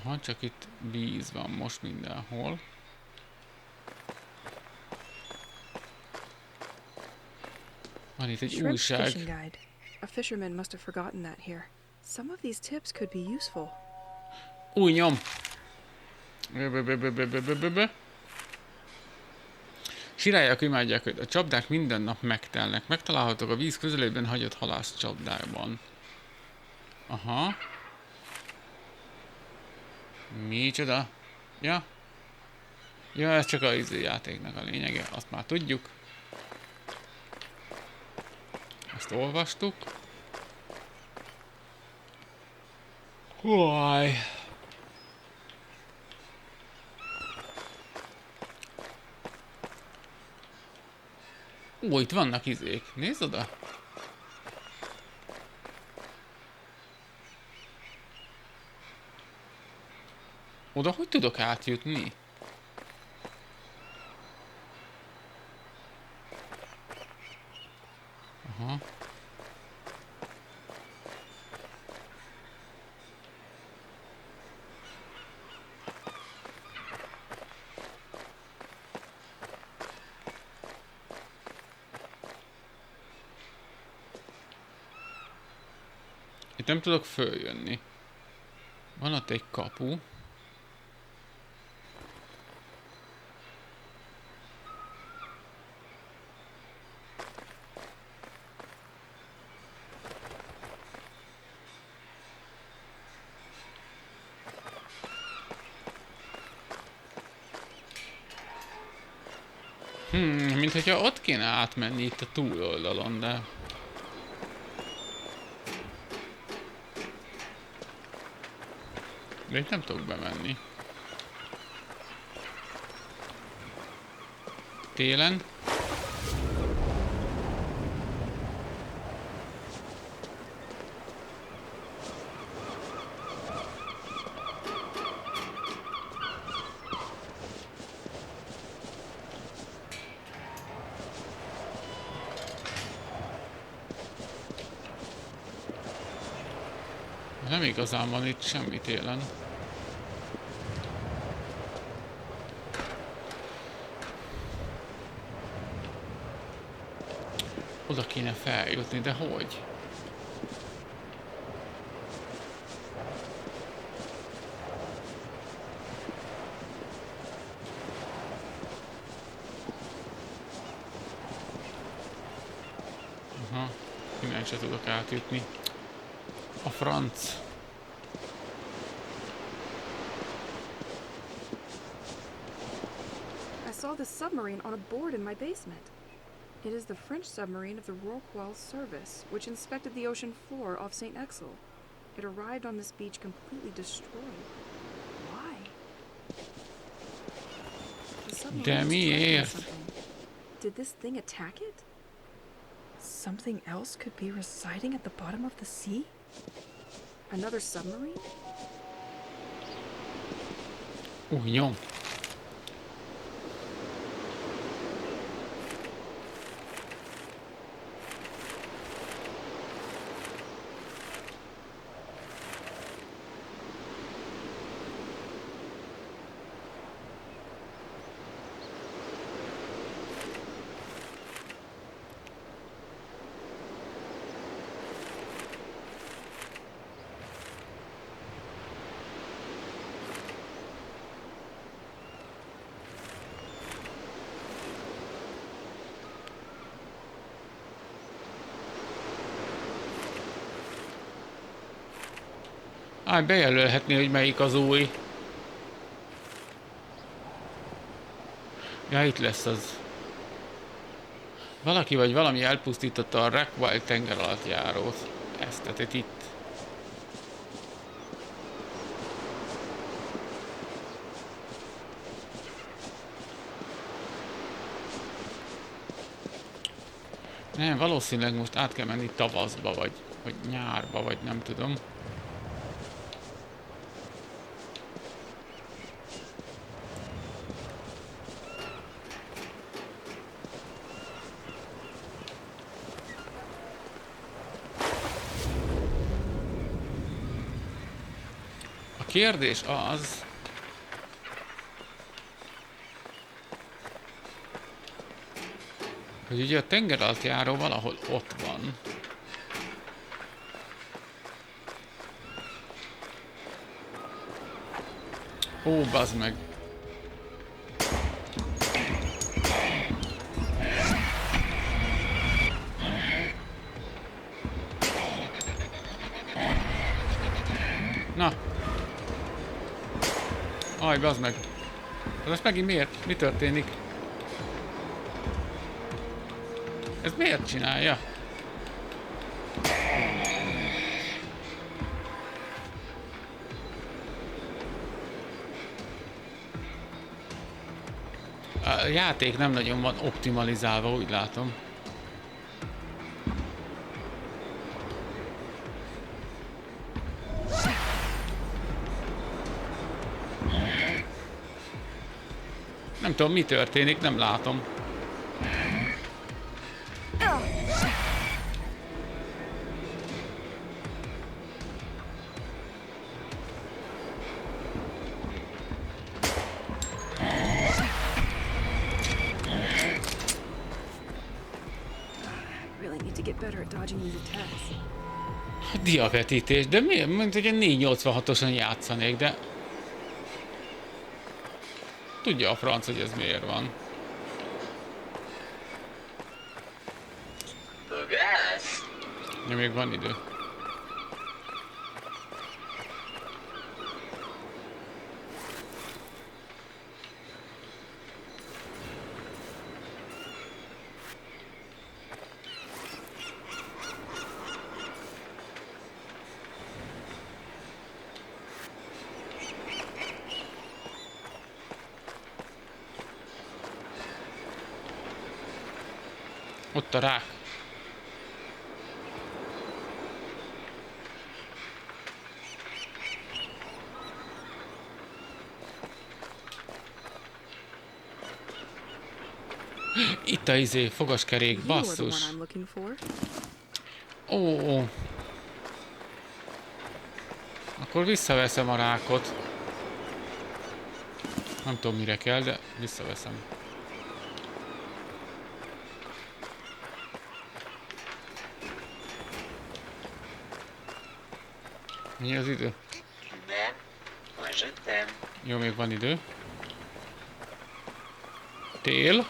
Aha, csak itt víz van most mindenhol. Van itt egy Shrimp újság. fishing guide. A fisherman must have forgotten that here. Some of these tips could be useful. Új nyom! Sirálják, imádják, hogy a csapdák minden nap megtelnek. Megtalálhatók a víz közelében hagyott halász csapdákban. Aha. Micsoda? Ja. Ja, ez csak a játéknak a lényege, azt már tudjuk. Ezt olvastuk. Huaj. Ó, itt vannak izék. Nézd oda. Oda hogy tudok átjutni? Aha. Itt nem tudok följönni. Van ott egy kapu. Mint hogyha ott kéne átmenni itt a túloldalon, de... De itt nem tudok bemenni. Télen. Nem igazán van itt semmi télen. Oda kéne feljutni, de hogy? Aha, innen se tudok átjutni. A franc. I saw this submarine on a board in my basement. It is the French submarine of the Rorqual service, which inspected the ocean floor off St. Exel. It arrived on this beach completely destroyed. Why? The submarine De was miért? something. Did this thing attack it? Something else could be residing at the bottom of the sea? Another submarine? Nyom. Bejelölhetné, hogy melyik az új. Ja, itt lesz az. Valaki vagy valami elpusztította a Rockwell tengeralattjárót. Ezt, tehát itt. Nem, valószínűleg most át kell menni tavaszba, vagy nyárba, vagy nem tudom. A kérdés az, hogy ugye a tengeralattjáró valahol ott van. Ó, bazd meg! Na! Aj, bazd meg! Ez megint miért? Mi történik? Ez miért csinálja? A játék nem nagyon van optimalizálva, úgy látom. Nem tudom, mi történik, nem látom. Diavetítés, de miért? Mint hogy 486-osan játszanék, de... Tudja a franc, hogy ez miért van. Ja, még van idő. Ott a rák. Itt a izé, fogaskerék, basszus. Ó. Akkor visszaveszem a rákot. Nem tudom mire kell, de visszaveszem. Mi az idő? Nem, moi je t'aime. Jó, még van idő. Tél.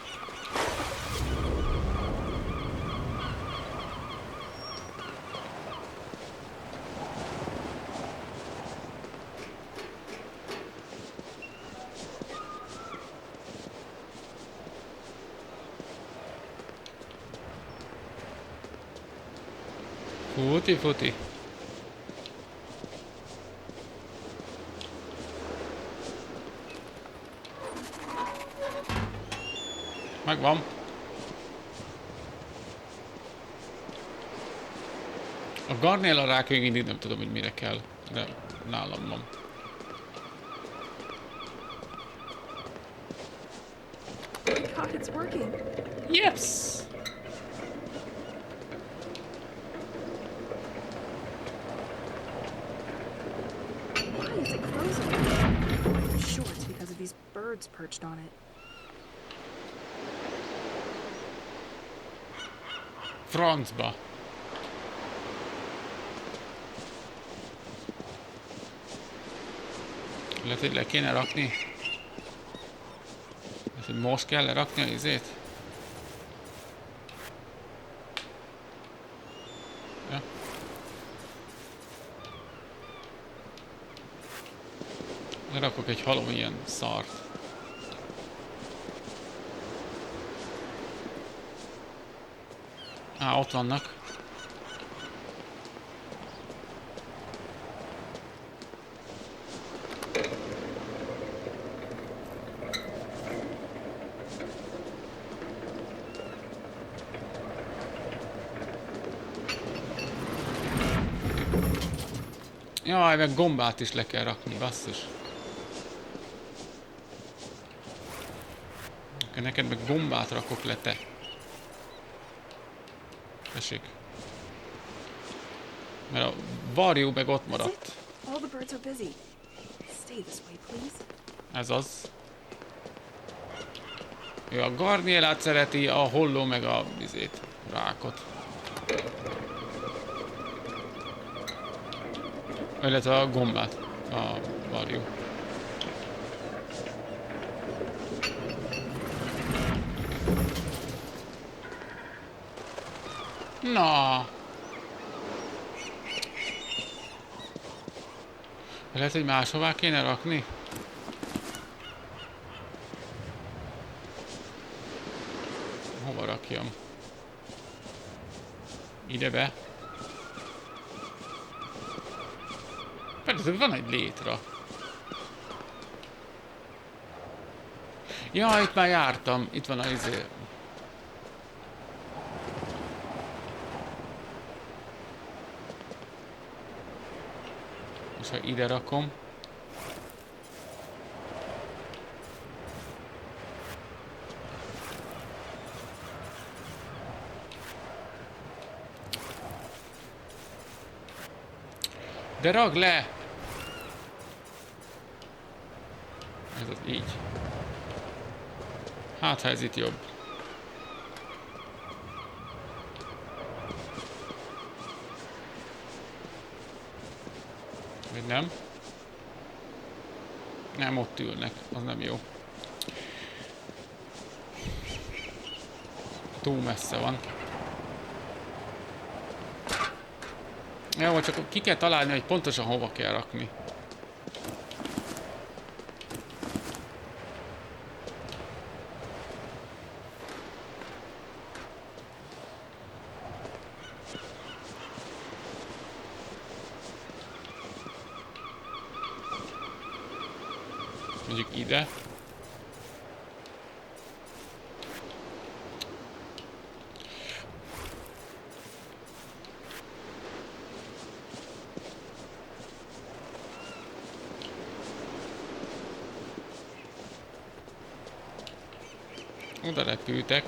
Futi. Megvan. A garnéla rák még mindig nem tudom, hogy mire kell, de nálam van. God, it's working. Yes! Why is it frozen? I'm sure it's because of these birds perched on it. Francba. Lehet, hogy le kéne rakni? Lehet, hogy most kell lerakni a izét? Ja. Lerakok egy halom ilyen szart. Á, ott vannak. Jaj, meg gombát is le kell rakni, basszus. Neked meg gombát rakok le, te. Tessék. Mert a varjú meg ott maradt. All the birds are busy. Stay this way, please. Ez az. Ő a garnélát szereti, a holló meg a vizét, rákot. Illetve a gombát, a varjú. Na. Lehet, hogy máshová kéne rakni? Hova rakjam? Ide be. Persze, van egy létra. Ja, itt már jártam. Itt van a izé. És ha ide rakom. De ragd le! Ez az így. Hát, ha ez itt jobb. Vagy nem? Nem, ott ülnek. Az nem jó. Túl messze van. Jó, csak ki kell találni, hogy pontosan hova kell rakni. Mondjuk ide. Oda repültek.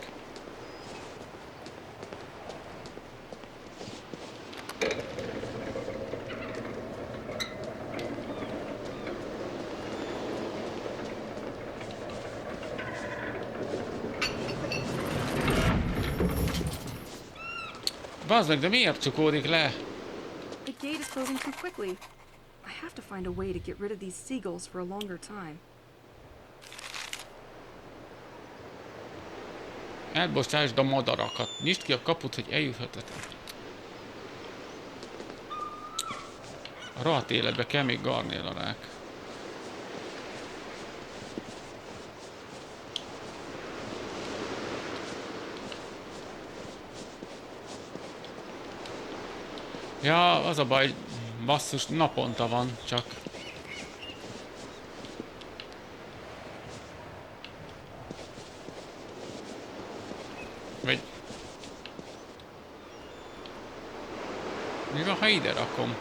Bazd meg, de miért csukódik le? The gate is closing too quickly. I have to find a way to get rid of these seagulls for a longer time. Elbocsásd a madarakat. Nyisd ki a kaput, hogy eljuthatok. A rohadt életbe kell még garnélarák. Ja, az a baj, basszus, naponta van csak. Vagy... Mi van, ha ide rakom?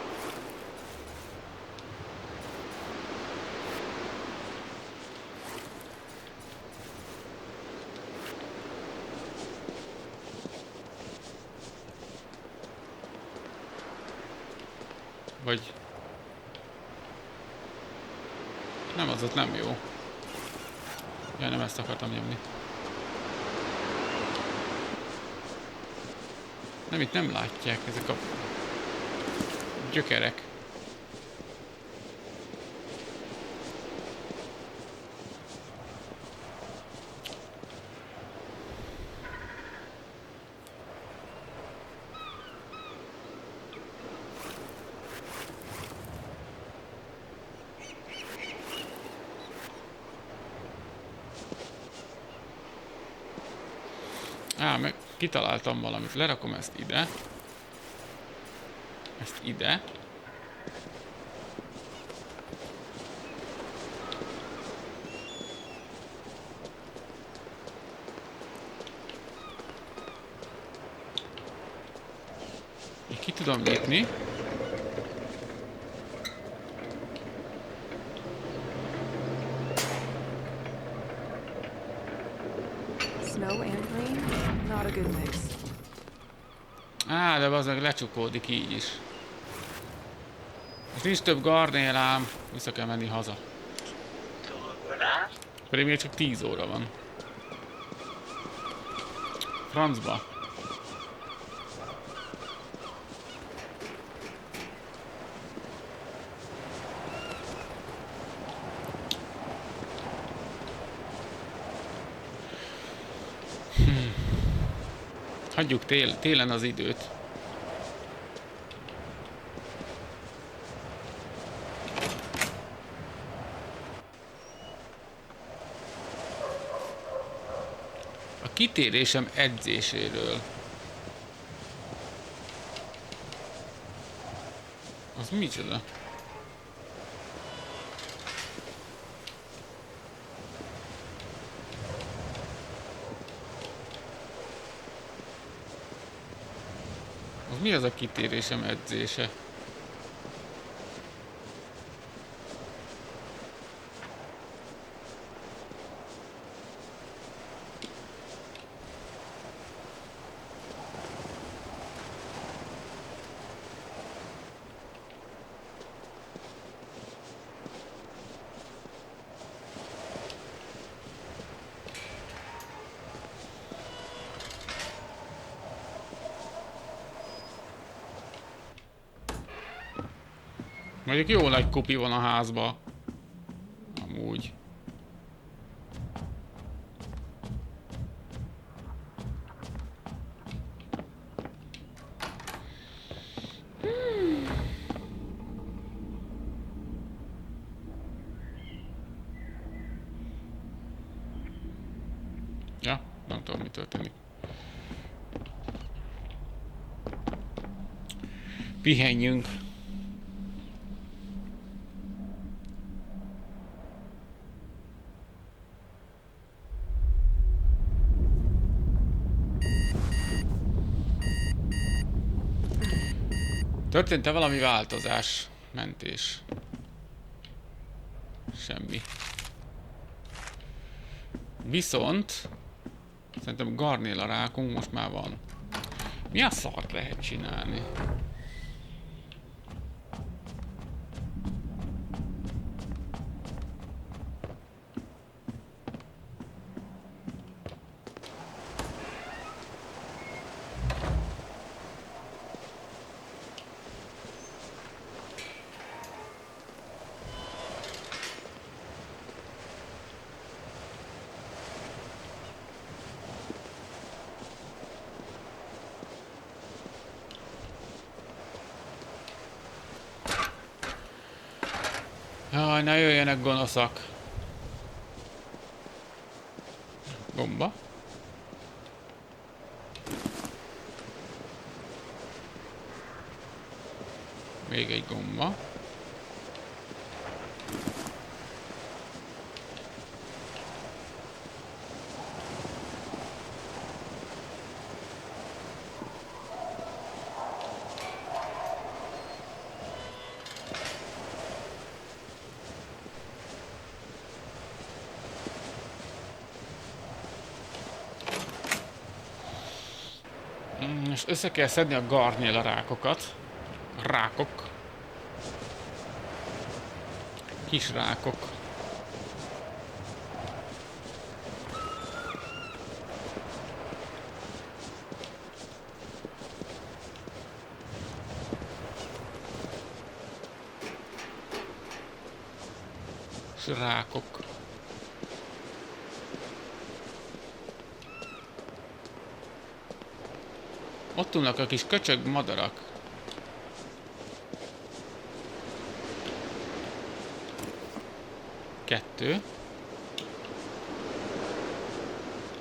Vagy... Nem, az ott nem jó. Ja, nem ezt akartam nyomni. Nem, itt nem látják ezek a gyökerek. Meg kitaláltam valamit. Lerakom ezt ide. Ezt ide. Így ki tudom nyitni. Snow and rain? Not a good mix. De az meg lecsukódik így is. És nincs több garnélám. Vissza kell menni haza. Pedig még csak 10 óra van. Francba. Hagyjuk télen az időt. A kitérésem edzéséről. Az micsoda? Mi az a kitérésem edzése? Mondjuk jó nagy kupi van a házba. Amúgy. Ja, nem tudom, mi történik. Pihenjünk. Történt-e valami változás? Mentés. Semmi. Viszont szerintem garnéla rákunk most már van. Mi a szart lehet csinálni? Jaj, ne jöjjenek gonoszak. Gomba. Még egy gomba. És össze kell szedni a garnél a rákokat. Rákok. Kis rákok. És rákok. Ott ülnek a kis köcsög madarak. Kettő.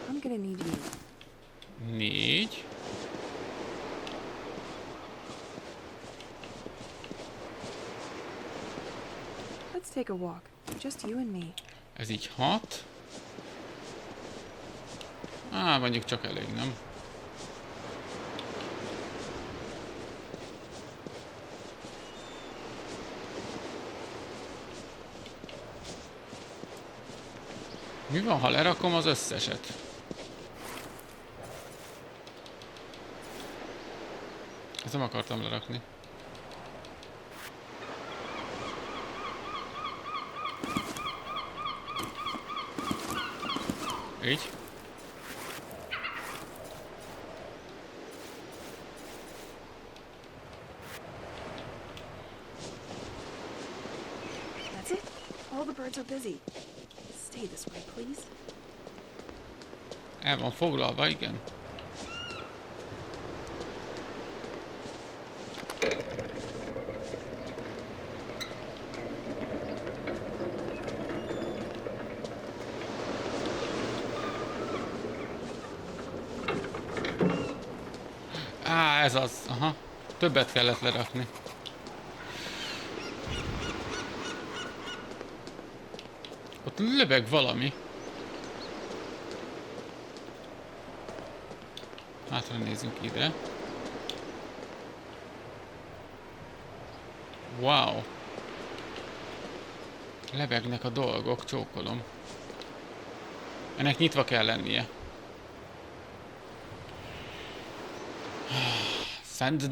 I'm gonna need you. Négy. Let's take a walk. Just you and me. Ez így 6. Mondjuk csak elég, nem? Mi van, ha lerakom az összeset? Ezt nem akartam lerakni. Így. That's it? All the birds are busy. Stay this way, please. El van foglalva, igen. Ez az, aha. Többet kellett lerakni. Ott lebeg valami. Hátra nézzünk ide. Wow. Lebegnek a dolgok, csókolom. Ennek nyitva kell lennie.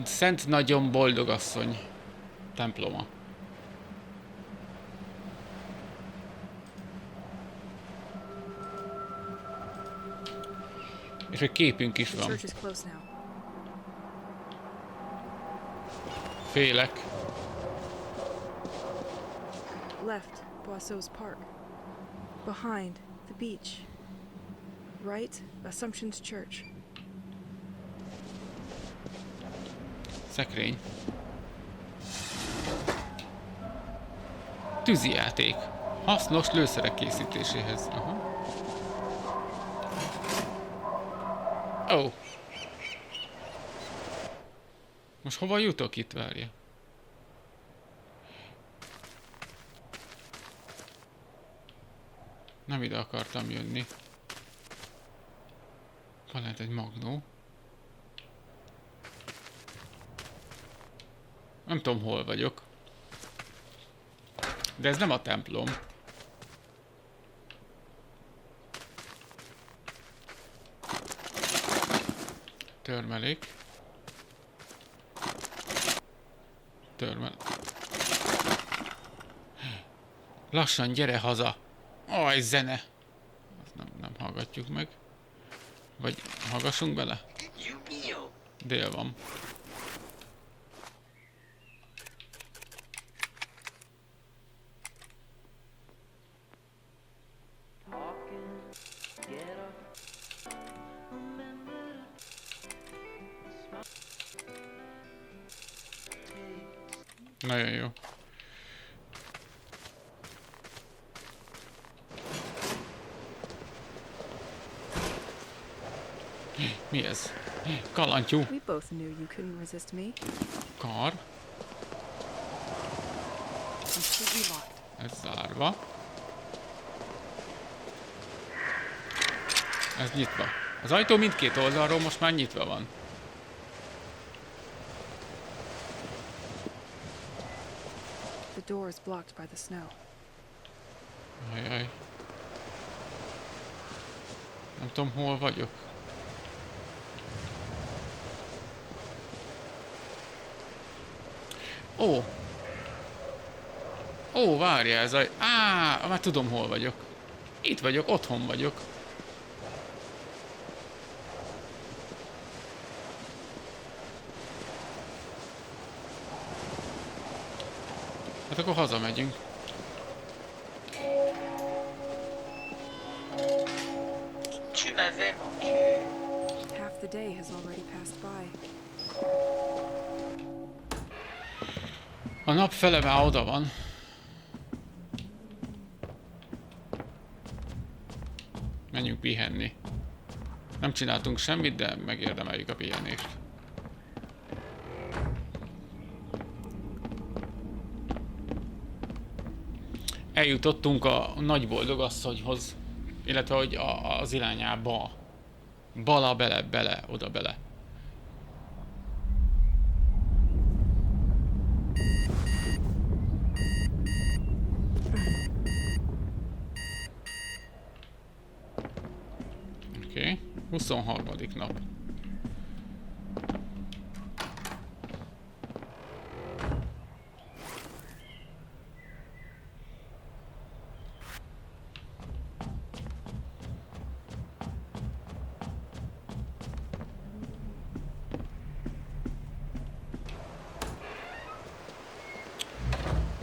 Szent nagyon boldog asszony temploma. És egy képünk is van. Félek. Left, Boisseau's Park. Behind, the beach. Right, Assumption's Church. Szekrény. Tűzijáték. Hasznos lőszerek készítéséhez. Aha. Ó. Most hova jutok itt, várja? Nem ide akartam jönni. Van lehet egy magnó. Nem tudom, hol vagyok. De ez nem a templom. Törmelék. Lassan, gyere haza! Aj, zene! Azt nem hallgatjuk meg. Vagy hallgassunk bele? Dél van. Nagyon jó. Mi ez? Kalantyú. We both knew you couldn't resist me. Kar. Completely locked. Ez zárva. Ez nyitva. Az ajtó mindkét oldalról most már nyitva van. The door is blocked by the snow. Ajaj. Nem tudom, hol vagyok. Ó! Ó, várjál, ez a... Á, már tudom, hol vagyok. Itt vagyok, otthon vagyok. Hát akkor hazamegyünk. Tu m'avais manqué. Half the day has already passed by. A nap fele már oda van. Menjünk pihenni. Nem csináltunk semmit, de megérdemeljük a pihenést. Eljutottunk a nagy boldogasszonyhoz, illetve hogy az irányába. Bala bele, oda bele. Oké, 23. nap.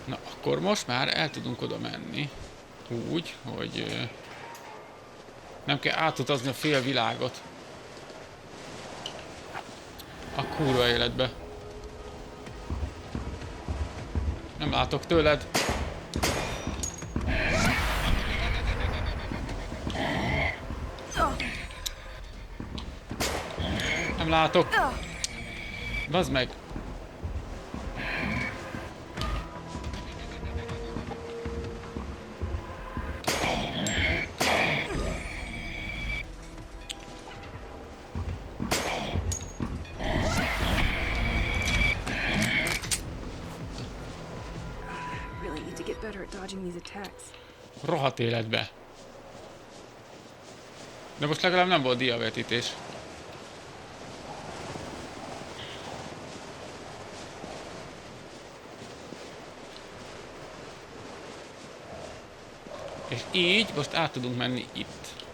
Na, akkor most már el tudunk oda menni. Úgy, hogy nem kell átutazni a fél világot. A kurva életbe. Nem látok tőled. Nem látok. Bazd meg. Dodging these attacks. Rohadt életbe. De most legalább nem volt diavetítés. És így most át tudunk menni itt.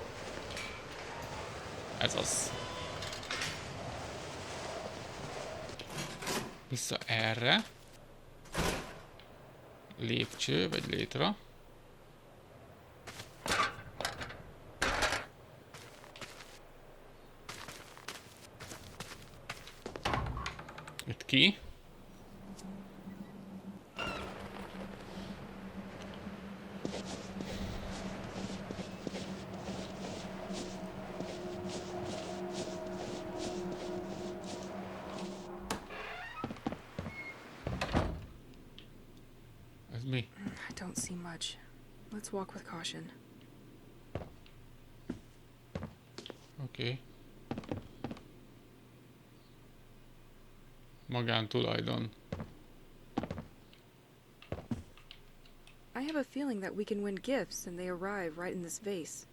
Ez az. Vissza erre. Lépcső, vagy létra. Itt ki. Me. I don't see much. Let's walk with caution. Okay. Magántulajdon. I have a feeling that we can win gifts and they arrive right in this vase.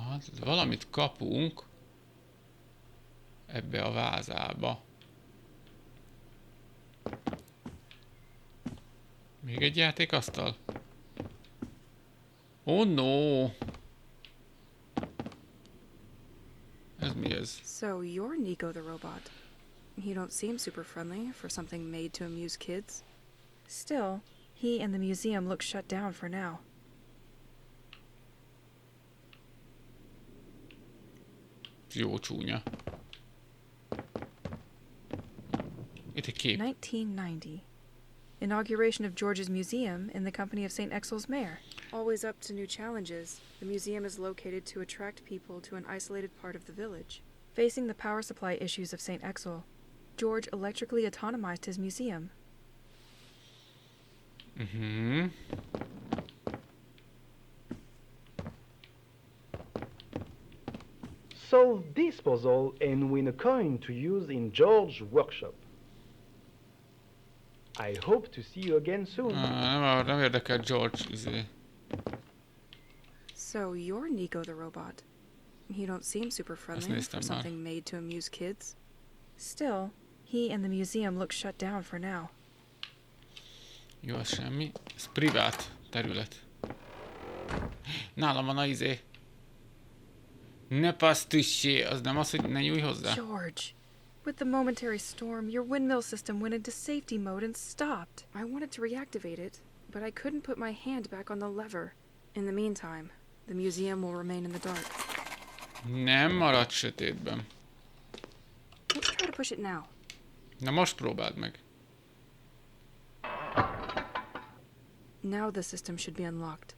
Hát valamit kapunk ebbe a vázába. Még egy játékasztal? Oh no! Ez mi ez? So you're Nico the robot. You don't seem super friendly for something made to amuse kids. Still, he and the museum look shut down for now. Jó csúnya. Itt egy kép. 1990. Inauguration of George's museum in the company of St. Exel's mayor. Always up to new challenges, the museum is located to attract people to an isolated part of the village. Facing the power supply issues of St. Exel, George electrically autonomized his museum. Solve this puzzle and win a coin to use in George's workshop. I hope to see you again soon. Nem érdekel George, So you're Nico the robot. You don't seem super friendly for something made to amuse kids. Still, he and the museum look shut down for now. Jó, az semmi. Ez privát terület. Nálam van a Ne pasztüssé, az nem az, hogy ne nyújj hozzá. George, with the momentary storm, your windmill system went into safety mode and stopped. I wanted to reactivate it, but I couldn't put my hand back on the lever. In the meantime, the museum will remain in the dark. Nem marad sötétben. Let's try to push it now. Na most próbáld meg. Now the system should be unlocked.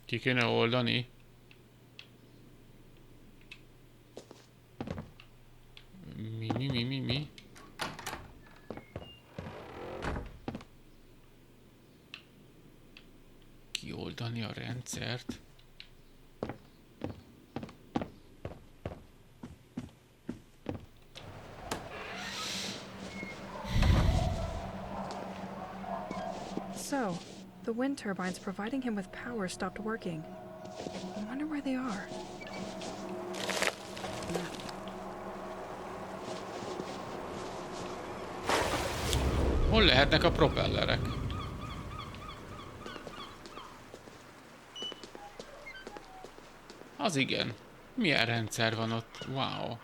Ki kéne oldani. Mi? Kioldani a rendszert. So, the wind turbines providing him with power stopped working. I wonder where they are. Hol lehetnek a propellerek? Az igen. Milyen rendszer van ott? Wow.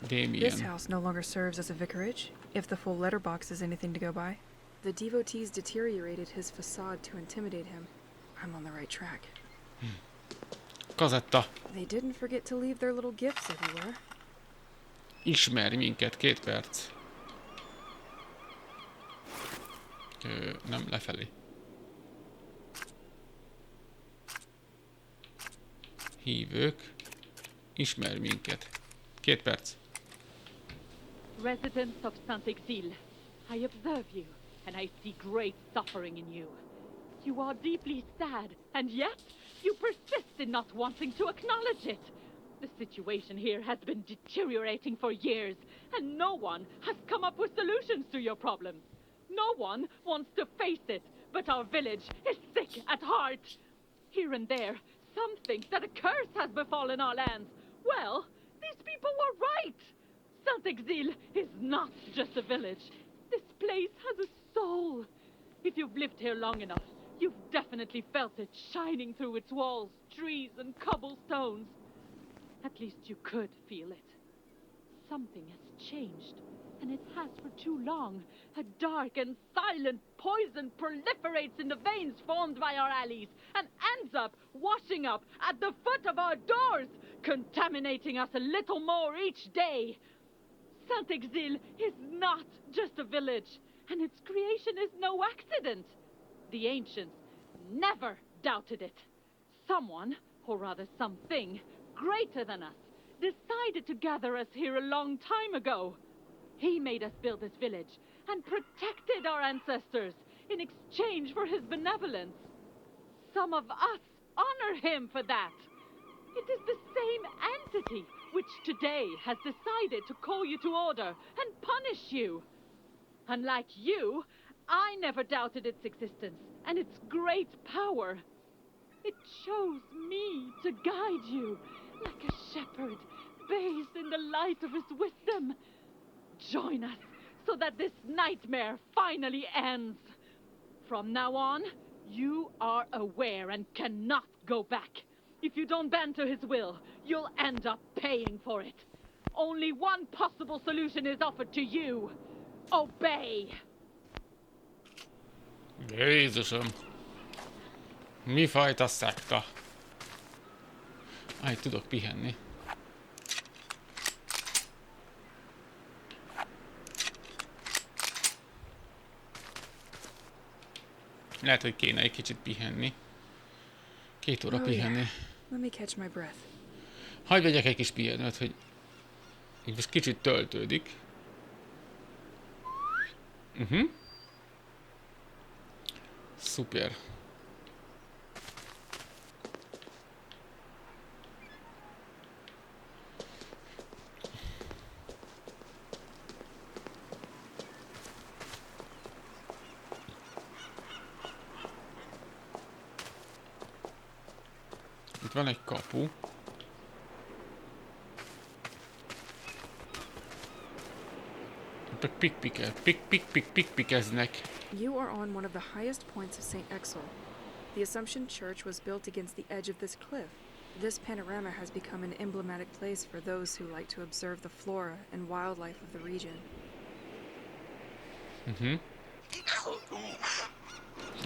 This house no longer serves as a vicarage, if the full letterbox is anything to go by. The devotees deteriorated his facade to intimidate him. I'm on the right track. Kazetta. They didn't forget to leave their little gifts everywhere. Ismerj minket, 2 perc. Nem, lefelé. Hívők. Ismerj minket. 2 perc. Residents of Saint-Exil, I observe you, and I see great suffering in you. You are deeply sad, and yet you persist in not wanting to acknowledge it. The situation here has been deteriorating for years, and no one has come up with solutions to your problems. No one wants to face it, but our village is sick at heart. Here and there, some think that a curse has befallen our lands. Well, these people were right. Saint-Exil is not just a village. This place has a soul. If you've lived here long enough, you've definitely felt it shining through its walls, trees, and cobblestones. At least you could feel it. Something has changed, and it has for too long. A dark and silent poison proliferates in the veins formed by our alleys and ends up washing up at the foot of our doors, contaminating us a little more each day. Saint-Exil is not just a village, and its creation is no accident. The ancients never doubted it. Someone, or rather something, greater than us, decided to gather us here a long time ago. He made us build this village and protected our ancestors in exchange for his benevolence. Some of us honor him for that. It is the same entity which today has decided to call you to order and punish you. Unlike you, I never doubted its existence and its great power. It chose me to guide you, like a shepherd, bathed in the light of his wisdom. Join us, so that this nightmare finally ends. From now on, you are aware and cannot go back. If you don't bend to his will, you'll end up paying for it. Only one possible solution is offered to you. Obey! Jézusom! Mi fajta szekta? Tudok pihenni. Lehet, hogy kéne egy kicsit pihenni. 2 óra pihenni. Let me catch my breath. Hagyj vegyek egy kis pihenőt, hogy így most kicsit töltődik. Szuper. Itt van egy kapu. Pikpikeznek. You are on one of the highest points of St. Exel. The Assumption Church was built against the edge of this cliff. This panorama has become an emblematic place for those who like to observe the flora and wildlife of the region.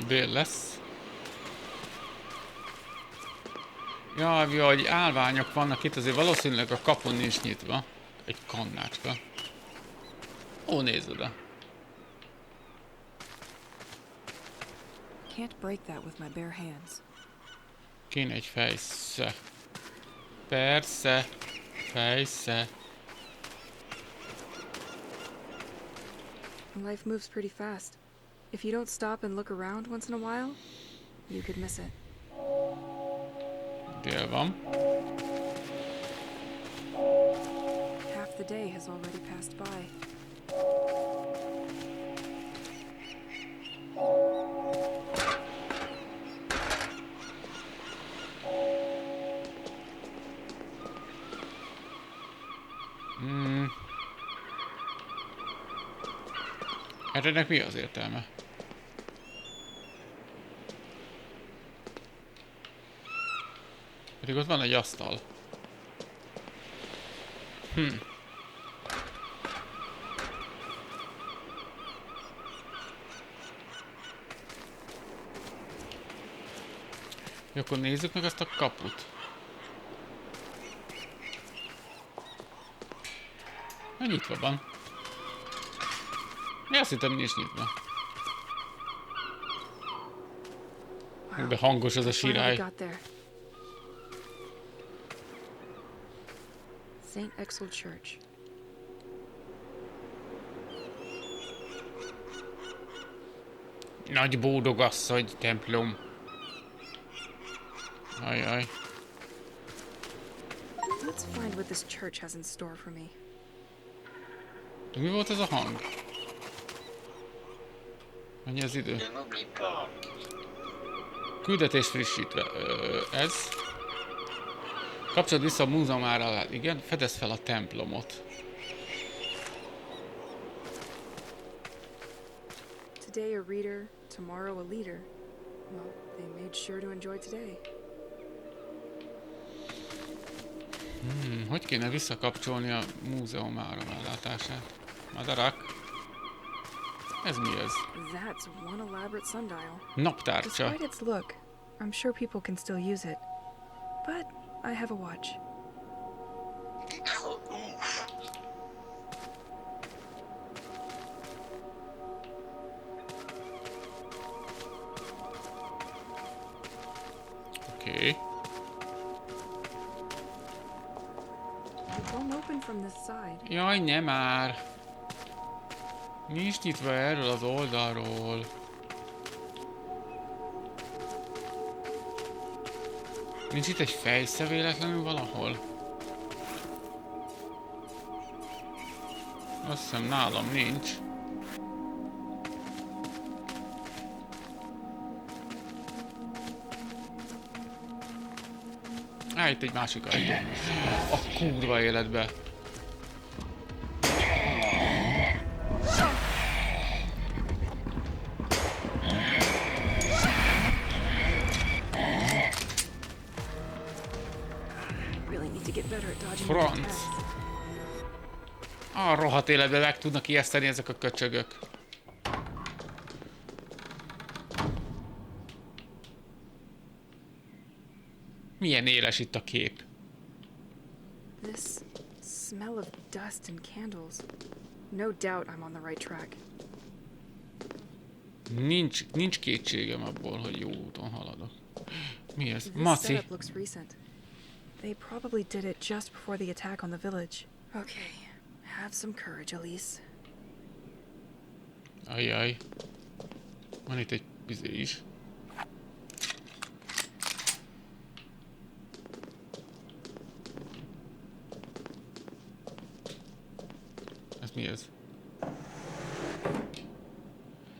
Dél lesz. Jaj, hogy állványok vannak itt, azért valószínűleg a kapun nincs nyitva. Egy kannácska. Ó, nézd oda. Can't break that with my bare hands. Kéne egy fejsze. Persze. Fejsze. Life moves pretty fast. If you don't stop and look around once in a while, you could miss it. Dél van. Half the day has already passed by. Ennek mi az értelme? Pedig ott van egy asztal. Jó, akkor nézzük meg ezt a kaput. Nyitva van. Én azt hittem, nincs nyitva. De hangos az a sirály. St. Exel Church. Nagy bódogasszony templom. Ajaj. Let's find what this church has in store for me. De mi volt ez a hang? Mennyi az idő? Küldetés frissítve. Ez. Kapcsolod vissza a múzeumára. Igen, fedezd fel a templomot. Today a reader, tomorrow a leader. Well, they made sure to enjoy today. Hogy kéne visszakapcsolni a múzeum áramellátását? Madarak? Ez mi ez? That's one elaborate sundial. Naptárcsa. Despite its look, I'm sure people can still use it. But I have a watch. Okay. It won't open from this side. Jaj, ne már! Nincs nyitva erről az oldalról. Nincs itt egy fejsze véletlenül valahol? Azt hiszem nálam nincs. Itt egy másik ajtó. A kurva életbe. Franc. A rohadt életben meg tudnak ijeszteni ezek a köcsögök. Milyen éles itt a kép. This smell of dust and candles. No doubt I'm on the right track. Nincs kétségem abból, hogy jó úton haladok. Mi ez? This Maci. setup looks recent. They probably did it just before the attack on the village. Okay, have some courage, Elise. Ajjaj. Van itt egy pizé is. Ez mi ez?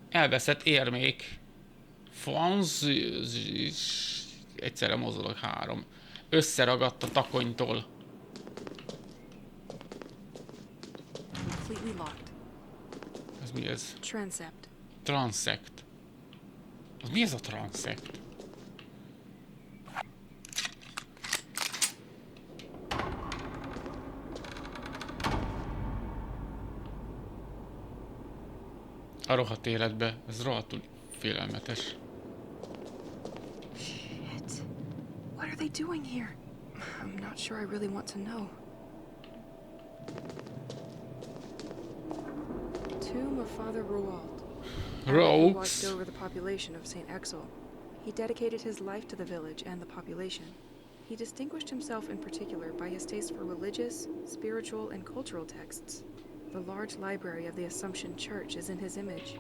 Elveszett érmék. Franzőzis. Egyszerre mozolok 3. Összeragadt a takonytól. Completely locked. Ez mi ez? Transept. Transect. Az mi ez a transect? A rohadt életbe, ez rohadtul félelmetes. Shit. What are they doing here? I'm not sure I really want to know. Tomb of Father Roald. He watched over the population of St. Exel. He dedicated his life to the village and the population. He distinguished himself in particular by his taste for religious, spiritual, and cultural texts. The large library of the Assumption Church is in his image.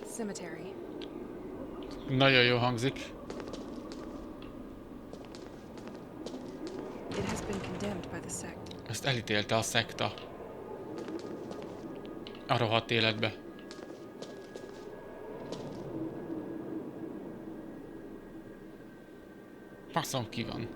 Cemetery. Nagyon jó hangzik. It has been condemned by the sect. Ezt elítélte a szekta. A rohadt életbe. Faszom ki van.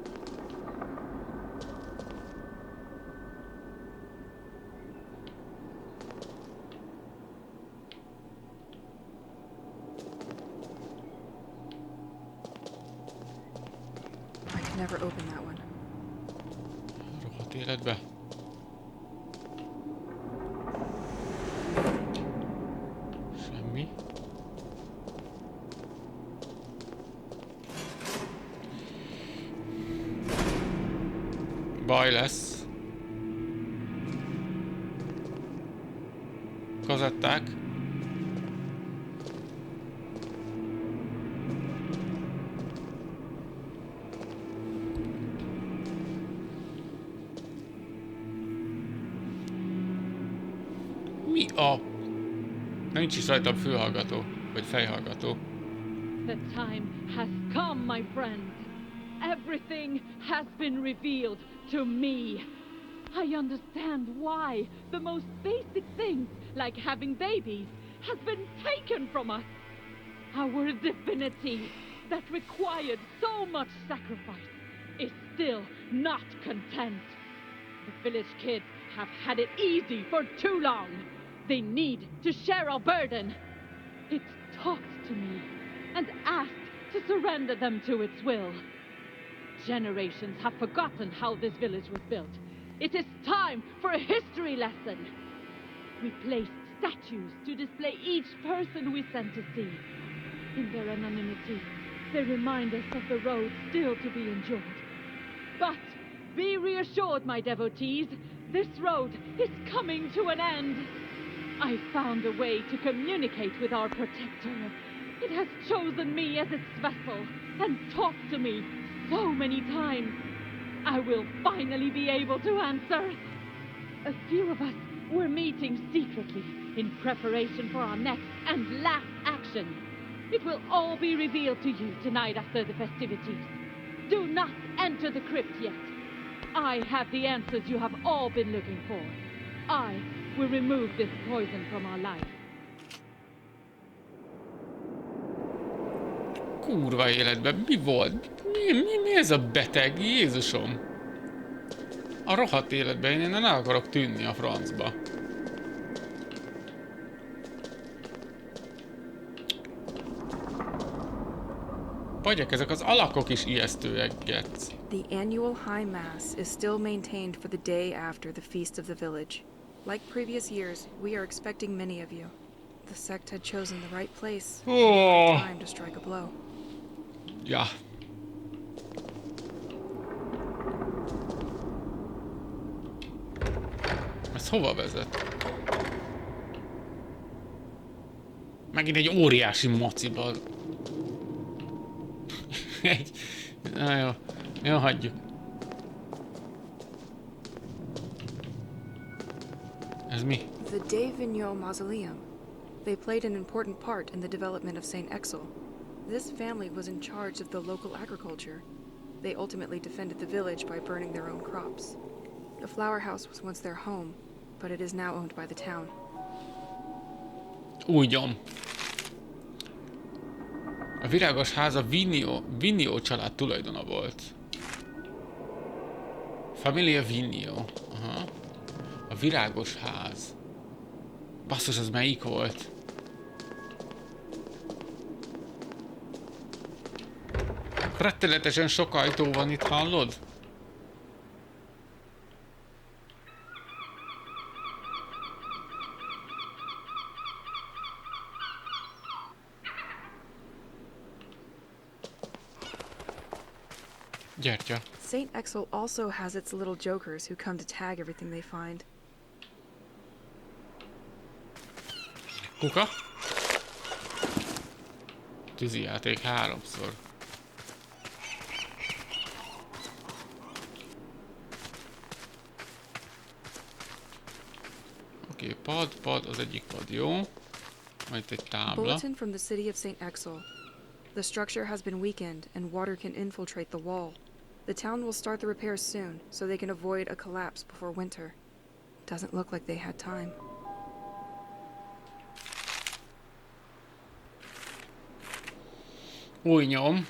Never open that one. Rohadt életbe. Semmi. Baj lesz. Kazetták. Mi a... Nincs is rajta fülhallgató, vagy fejhallgató. The time has come, my friends. Everything has been revealed to me. I understand why the most basic things, like having babies, has been taken from us. Our divinity, that required so much sacrifice, is still not content. The village kids have had it easy for too long. They need to share our burden. It talked to me and asked to surrender them to its will. Generations have forgotten how this village was built. It is time for a history lesson. We placed statues to display each person we sent to sea. In their anonymity, they remind us of the road still to be endured. But be reassured, my devotees, this road is coming to an end. I found a way to communicate with our protector. It has chosen me as its vessel and talked to me so many times. I will finally be able to answer. A few of us were meeting secretly in preparation for our next and last action. It will all be revealed to you tonight after the festivities. Do not enter the crypt yet. I have the answers you have all been looking for. I will remove this poison from our life. Kurva életben, mi volt? Mi ez a beteg? Jézusom! A rohadt életben én nem akarok tűnni a francba. Pagyek, ezek az alakok is ijesztőek, getsz. The annual high mass is still maintained for the day after the feast of the village. Like previous years, we are expecting many of you. The sect had chosen the right place, the right time to strike a blow. Ja. Ez hova vezet? Megint egy óriási maciba. Na jó. Jó, hagyjuk. Ez mi? The De Vigneault Mausoleum. They played an important part in the development of St. Exel. This family was in charge of the local agriculture. They ultimately defended the village by burning their own crops. The flower house was once their home, but it is now owned by the town. Új nyom. A virágos ház a Vigneault család tulajdona volt. Familia Vigneault. Aha. A virágos ház. Basszus, az melyik volt? Rettenetesen sok ajtó van itt, hallod? Gyertya. St. Exel also has its little jokers who come to tag everything they find. Kuka? Tűzijáték 3-szor. Oké, pad, az egyik pad, jó. Majd egy tábla. Bulletin from the city of St. Exel. The structure has been weakened and water can infiltrate the wall. The town will start the repairs soon, so they can avoid a collapse before winter. Doesn't look like they had time. Új nyom.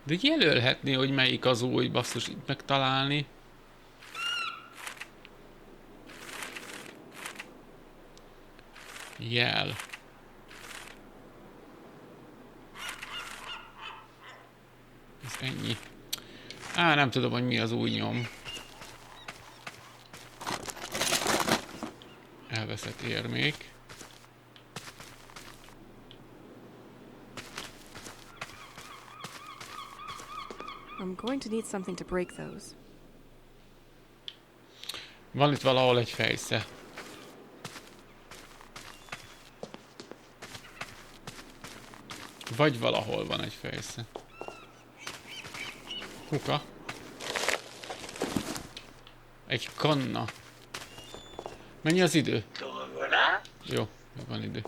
De jelölhetné, hogy melyik az új, basszus, itt megtalálni. Jel. Ez ennyi. Nem tudom, hogy mi az új nyom. Elveszett érmék. I'm going to need something to break those. Van itt valahol egy fejsze. Vagy valahol van egy fejsze. Kuka. Egy kanna. Mennyi az idő? Jó, van idő.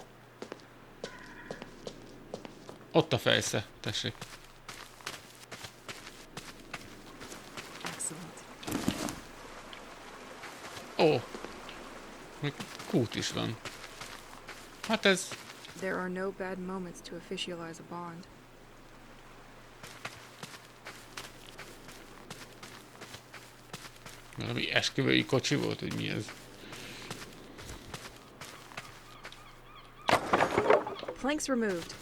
Ott a fejsze, tessék. Ó, még kút is van. Hát ez... There are no bad moments to officialize a bond. Valami esküvői kocsi volt, hogy mi ez? Planks removed.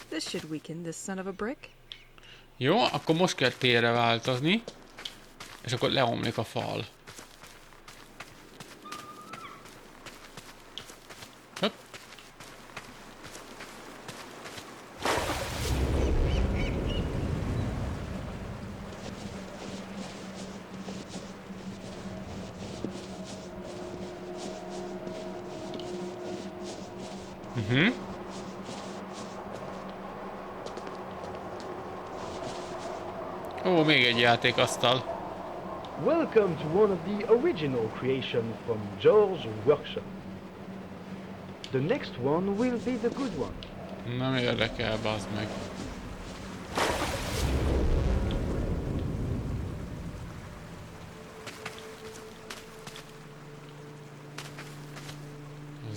This should weaken this son of a brick. Jó, akkor most kell térre változni. És akkor leomlik a fal. Hopp. Ó, még egy játékasztal. Welcome to one of the original creations from George's workshop. The next one will be the good one. Nem érdekel, bazd meg.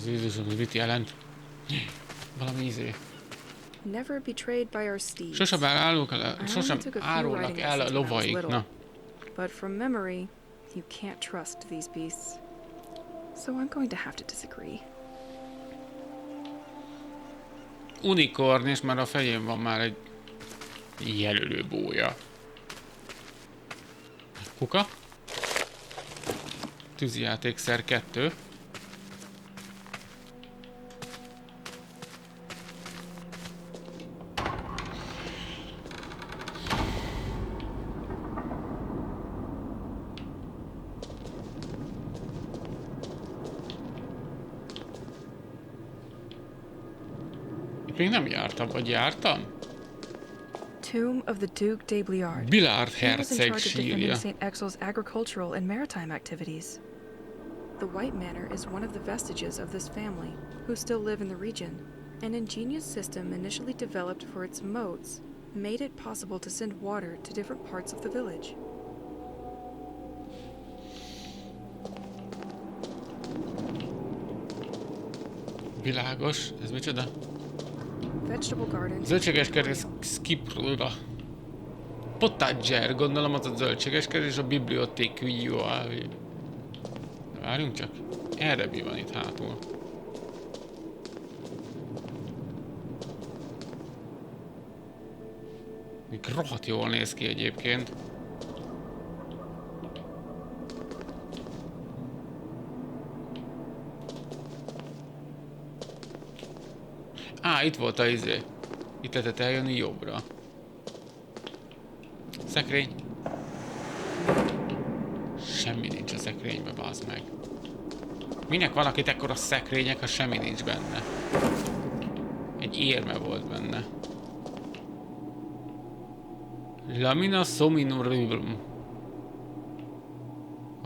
Az Jézusom, ez mit jelent? Valami izé. Never betrayed by our steeds. Sosem árulnak el a lovaik, na. But from memory, you can't trust these beasts. So I'm going to have to disagree. Unikorn, és már a fején van már egy jelölő bója. Kuka. Tűzijátékszer 2. Még nem jártam, vagy jártam? Tomb of the Duke de Bliard. Billard He was in herceg charge of defending sírja. St. Exil's agricultural and maritime activities. The White Manor is one of the vestiges of this family, who still live in the region. An ingenious system initially developed for its moats made it possible to send water to different parts of the village. Világos, ez micsoda? Vegetable garden. Zöldséges kert, skipruda. Potager, gondolom az a zöldséges kert, és a biblioték jó. Várjunk csak. Erre mi van itt hátul? Még rohadt jól néz ki egyébként. Itt volt a izé. Itt lehetett eljönni jobbra. Szekrény. Semmi nincs a szekrénybe, bázd meg. Minek van itt ekkora szekrények, ha semmi nincs benne? Egy érme volt benne. Lamina sominuribrum.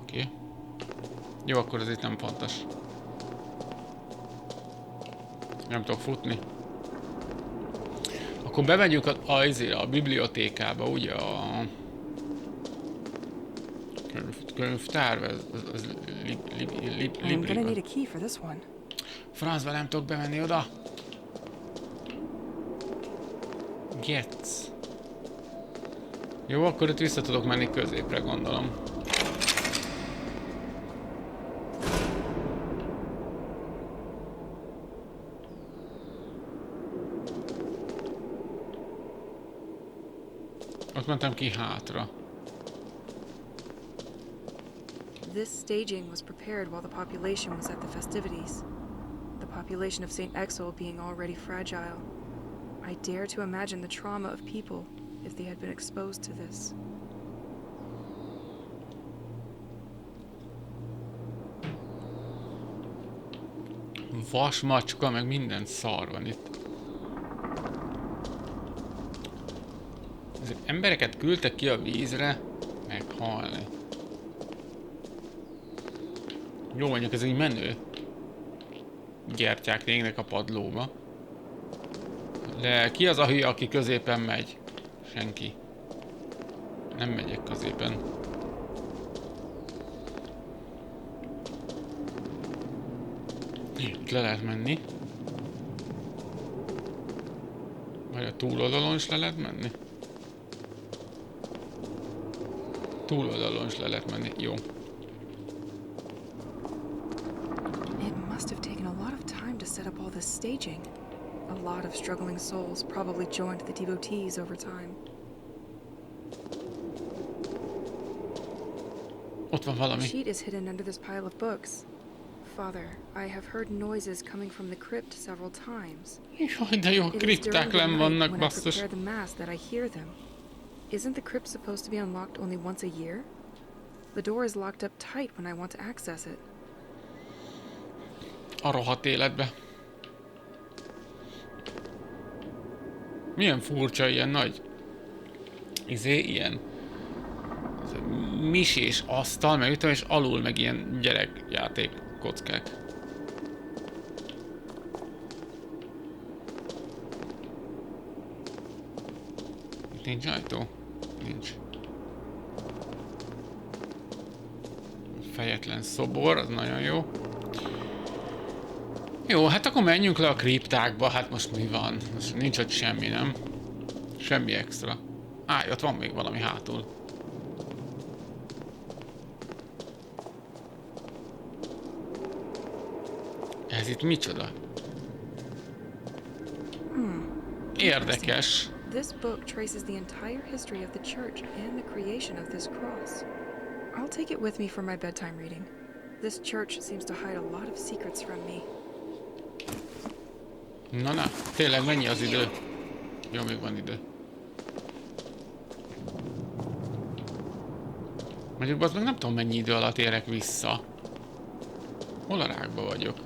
Oké. Jó, akkor ez itt nem fontos. Nem tudok futni. Akkor bemegyünk a bibliotékába, ugye a könyvtárba, az Francba nem tudok bemenni oda. Getsz. Jó, akkor itt vissza tudok menni középre, gondolom. Ott mentem ki hátra. This staging was prepared while the population was at the festivities. The population of St. Exil being already fragile. I dare to imagine the trauma of people if they had been exposed to this. Vas, macska, meg minden szar van itt. Ezek embereket küldtek ki a vízre, meghalni. Jó, mondjuk ez egy menő. Gyertyák légnek a padlóba. De ki az a hülye, aki középen megy? Senki. Nem megyek középen. Itt le lehet menni. Vagy a túloldalon is le lehet menni? Túloldalon is le lehet menni. Jó. It must have taken a lot of time to set up all this staging. A lot of struggling souls probably joined the devotees over time. Ott van valami. The sheet is hidden under this pile of books. Father, I have heard noises coming from the crypt several times. Jaj, de jó, kripták len vannak, basszus. When I prepare the mass that I hear them. Isn't the crypt supposed to be unlocked only once a year? The door is locked up tight when I want to access it. A rohadt életbe. Milyen furcsa, ilyen nagy... ilyen... misés asztal, meg ütöm, és alul meg ilyen gyerekjáték kockák. Itt nincs ajtó? Nincs. Fejetlen szobor, az nagyon jó. Jó, hát akkor menjünk le a kriptákba, hát most mi van? Most nincs ott semmi, nem? Semmi extra. Ott van még valami hátul. Ez itt micsoda? Érdekes. This book traces the entire history of the church and the creation of this cross. I'll take it with me for my bedtime reading. This church seems to hide a lot of secrets from me. Na, tényleg mennyi az idő? Jó, még van idő. Mondjuk az meg nem tudom mennyi idő alatt érek vissza. Hol a rákba vagyok?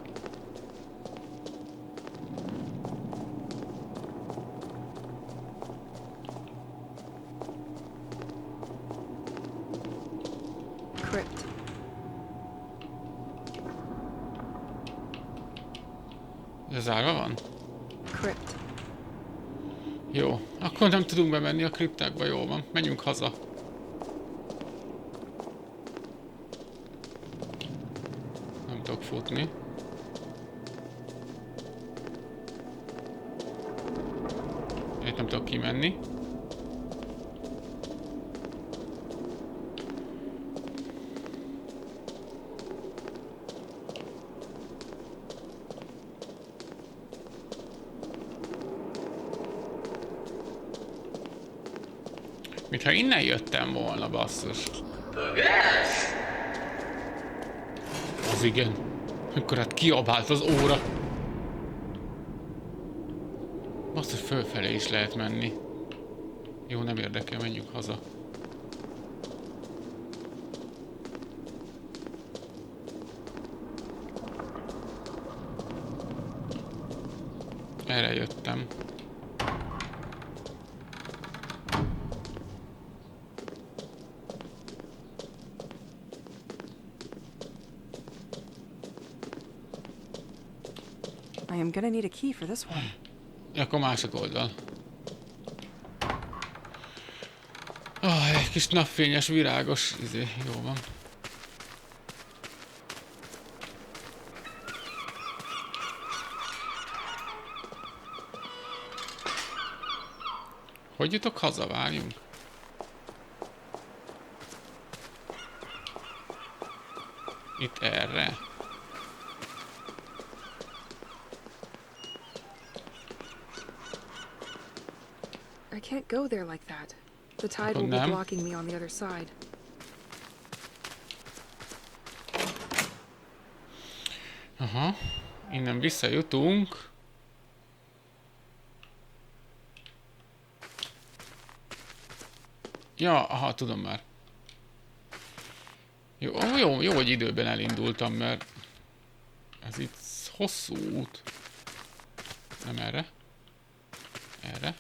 Crypt. Ez zárva van? Crypt. Jó, akkor nem tudunk bemenni a kriptákba, jól van. Menjünk haza. Nem tudok futni. Itt nem tudok kimenni. Mintha innen jöttem volna, basszus. Az igen. Akkor hát kiabált az óra. Basszus, fölfelé is lehet menni. Jó, nem érdekel, menjünk haza. Erre jöttem. I am gonna need a key for this one. Akkor másik oldal. Egy kis napfényes, virágos, jó van. Hogy jutok haza, várjunk? Itt erre. I can't go there like that. The tide will be blocking me on the other side. Aha, innen visszajutunk. Ja, aha, tudom már. Jó, hogy időben elindultam, mert ez itt hosszú út. Nem erre. Erre.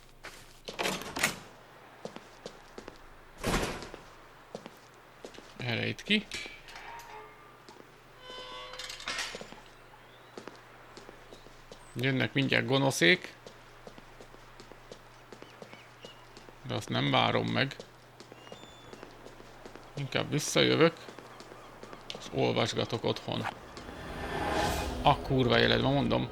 Erre itt ki. Jönnek mindjárt gonoszék. De azt nem várom meg. Inkább visszajövök. És olvasgatok otthon. A kurva életben mondom.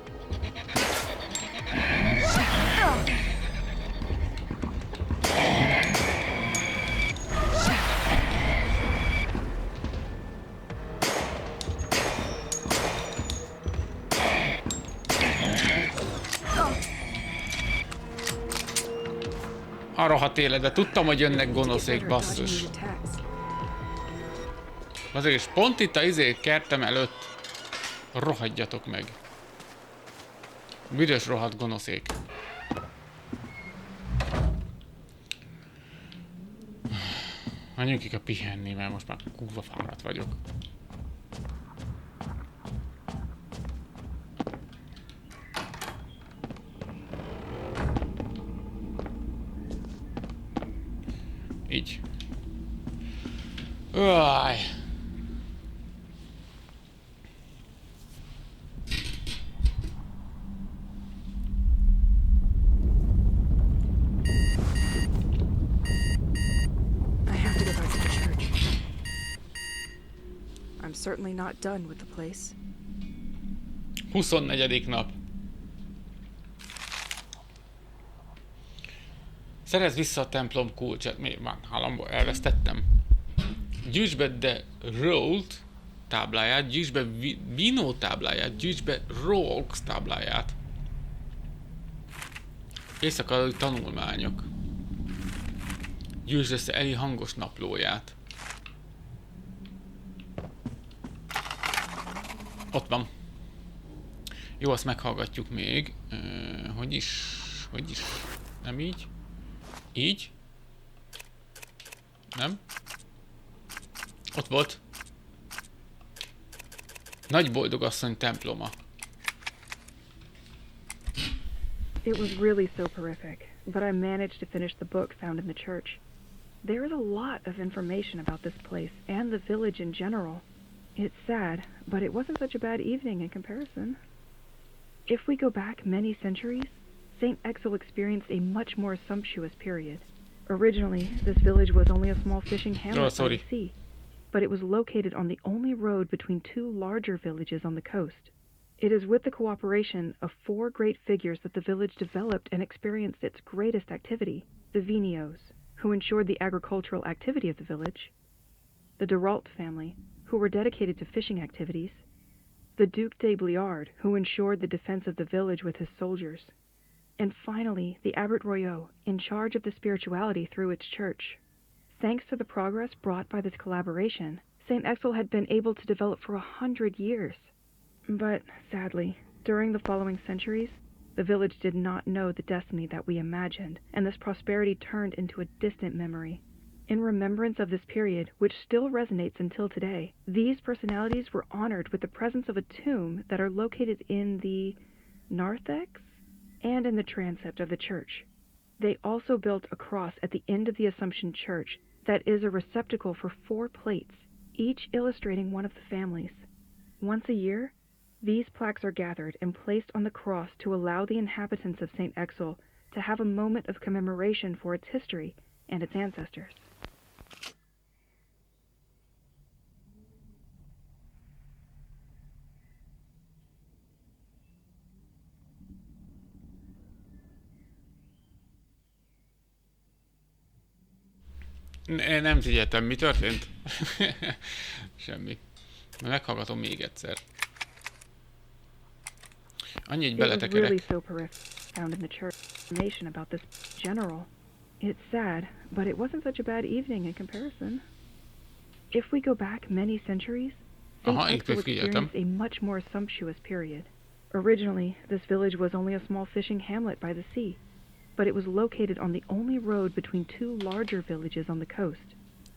A rohadt életbe, tudtam, hogy jönnek gonoszék, basszus. Azért is pont itt a kertem előtt. Rohadjatok meg. Büdös rohadt gonoszék. Menjünk ki a pihenni, mert most már kurva fáradt vagyok. Így. Uáj. I'm certainly not done with the place. 24. nap. Szerezd vissza a templom kulcsát. Mi van? Halomból elvesztettem. Gyűjtsd be de Rolt tábláját, gyűjtsd be Vino tábláját, gyűjtsd be Rox tábláját. Éjszakai tanulmányok. Gyűjtsd össze Eli hangos naplóját. Ott van. Jó, azt meghallgatjuk még. Hogy is? Nem így? Így? Nem? Ott volt. Nagy boldogasszony temploma. It was really soporific, but I managed to finish the book found in the church. There is a lot of information about this place and the village in general. It's sad, but it wasn't such a bad evening in comparison. If we go back many centuries, St. Exil experienced a much more sumptuous period. Originally, this village was only a small fishing hamlet by the sea, but it was located on the only road between two larger villages on the coast. It is with the cooperation of four great figures that the village developed and experienced its greatest activity: the Vinios, who ensured the agricultural activity of the village; the Duralt family, who were dedicated to fishing activities; the Duc de Bliard, who ensured the defense of the village with his soldiers; and finally, the Abbot Royot, in charge of the spirituality through its church. Thanks to the progress brought by this collaboration, St. Exil had been able to develop for 100 years. But, sadly, during the following centuries, the village did not know the destiny that we imagined, and this prosperity turned into a distant memory. In remembrance of this period, which still resonates until today, these personalities were honored with the presence of a tomb that are located in the narthex and in the transept of the church. They also built a cross at the end of the Assumption Church that is a receptacle for 4 plates, each illustrating one of the families. Once a year, these plaques are gathered and placed on the cross to allow the inhabitants of St. Exil to have a moment of commemoration for its history and its ancestors. Nem figyeltem, mi történt? Semmi. Meghallgatom még egyszer. Annyi, hogy beletekerek. It was really soporific, found in the church. Information about this general. It's sad, but it wasn't such a bad evening in comparison. If we go back many centuries, St. Exil experienced a much more sumptuous period. Originally, this village was only a small fishing hamlet by the sea, but it was located on the only road between two larger villages on the coast.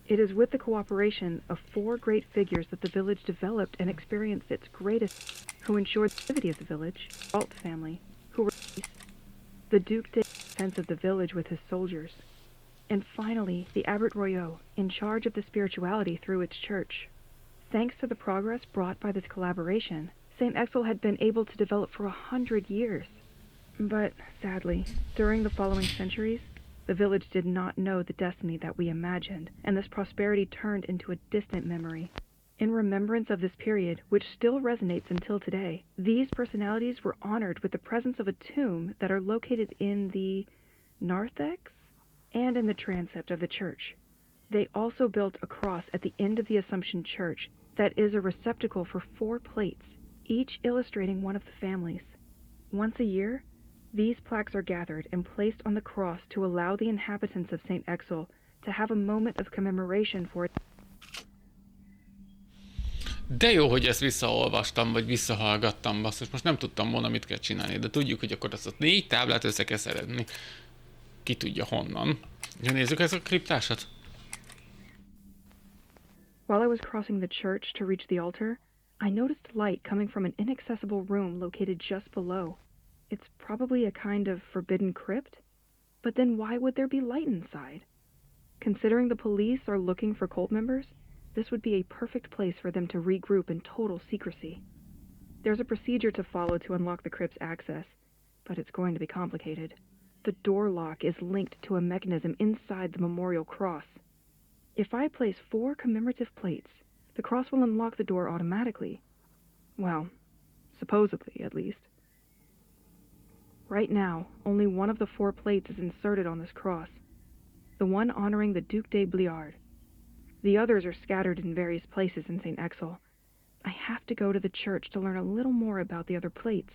It is with the cooperation of 4 great figures that the village developed and experienced its greatest, who ensured the activity of the village: Alt family, who were the Duc de defense of the village with his soldiers; and finally, the Abbot Royot, in charge of the spirituality through its church. Thanks to the progress brought by this collaboration, St. Exil had been able to develop for 100 years. But, sadly, during the following centuries, the village did not know the destiny that we imagined, and this prosperity turned into a distant memory. In remembrance of this period, which still resonates until today, these personalities were honored with the presence of a tomb that are located in the narthex and in the transept of the church. They also built a cross at the end of the Assumption Church that is a receptacle for 4 plates, each illustrating one of the families. Once a year, these plaques are gathered and placed on the cross to allow the inhabitants of St. Exil to have a moment of commemoration for it. De jó, hogy ezt visszaolvastam, vagy visszahallgattam, basszus. Most nem tudtam volna, mit kell csinálni, de tudjuk, hogy akkor azt 4 táblát össze kell szeredni. Ki tudja honnan. Ja, nézzük ezt a kriptásat. While I was crossing the church to reach the altar, I noticed light coming from an inaccessible room located just below. It's probably a kind of forbidden crypt, but then why would there be light inside? Considering the police are looking for cult members, this would be a perfect place for them to regroup in total secrecy. There's a procedure to follow to unlock the crypt's access, but it's going to be complicated. The door lock is linked to a mechanism inside the memorial cross. If I place 4 commemorative plates, the cross will unlock the door automatically. Well, supposedly, at least. Right now, only one of the 4 plates is inserted on this cross, the one honoring the Duc de Bliard. The others are scattered in various places in St. Exel. I have to go to the church to learn a little more about the other plates.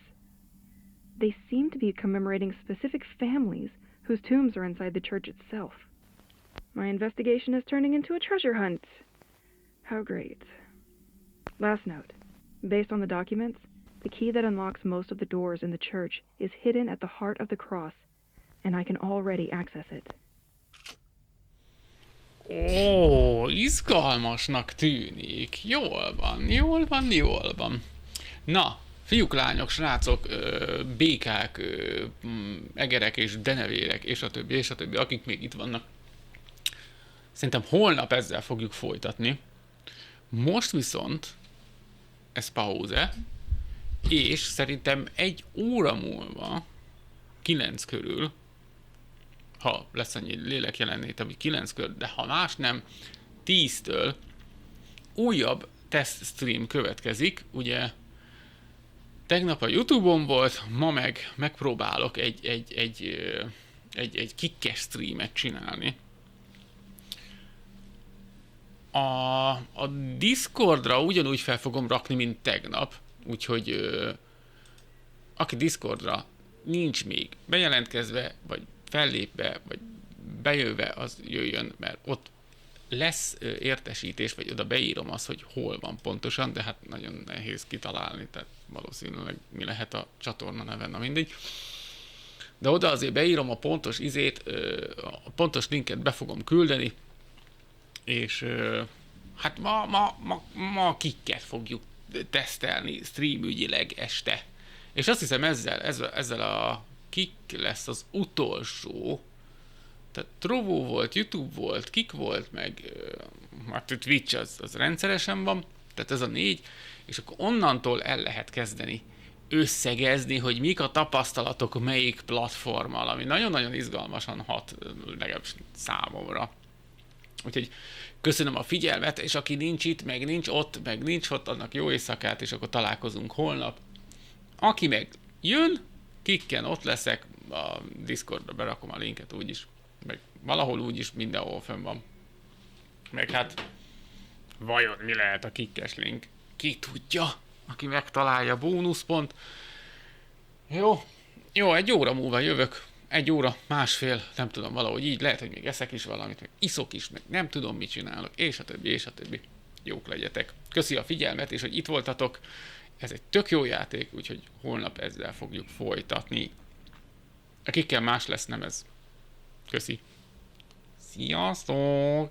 They seem to be commemorating specific families whose tombs are inside the church itself. My investigation is turning into a treasure hunt. How great. Last note. Based on the documents, the key that unlocks most of the doors in the church is hidden at the heart of the cross, and I can already access it. Ó, izgalmasnak tűnik. Jól van. Na, fiúk, lányok, srácok, békák, egerek és denevérek, és a többi, akik még itt vannak. Szerintem holnap ezzel fogjuk folytatni. Most viszont ez pauze, és szerintem 1 óra múlva, 9 körül, ha lesz annyi lélek jelenlét, ami 9 körül, de ha más nem, 10-től újabb test stream következik. Ugye tegnap a YouTube-on volt, ma meg megpróbálok egy kikkes streamet csinálni. A Discordra ugyanúgy fel fogom rakni, mint tegnap, úgyhogy aki Discordra nincs még bejelentkezve, vagy fellépve, vagy bejöve, az jöjjön, mert ott lesz értesítés, vagy oda beírom azt, hogy hol van pontosan, de hát nagyon nehéz kitalálni, tehát valószínűleg mi lehet a csatorna neven, na mindegy. De oda azért beírom a pontos a pontos linket be fogom küldeni, és hát ma kikket fogjuk tesztelni streamügyileg este. És azt hiszem ezzel a kik lesz az utolsó. Tehát Trovo volt, YouTube volt, kik volt, meg hát a Twitch az rendszeresen van, tehát ez a 4, és akkor onnantól el lehet kezdeni összegezni, hogy mik a tapasztalatok melyik platformmal, ami nagyon-nagyon izgalmasan hat, legalábbis számomra. Úgyhogy köszönöm a figyelmet, és aki nincs itt, meg nincs ott, annak jó éjszakát, és akkor találkozunk holnap. Aki meg jön, kikken ott leszek, a Discordra berakom a linket úgyis, meg valahol úgyis mindenhol fönn van. Meg hát, vajon mi lehet a kikkes link? Ki tudja, aki megtalálja, bónuszpont. Jó, 1 óra múlva jövök. 1 óra, másfél, nem tudom, valahogy így, lehet, hogy még eszek is valamit, meg iszok is, meg nem tudom, mit csinálok, és a többi. Jók legyetek. Köszi a figyelmet, és hogy itt voltatok. Ez egy tök jó játék, úgyhogy holnap ezzel fogjuk folytatni. Akikkel más lesz, nem ez. Köszi. Sziasztok!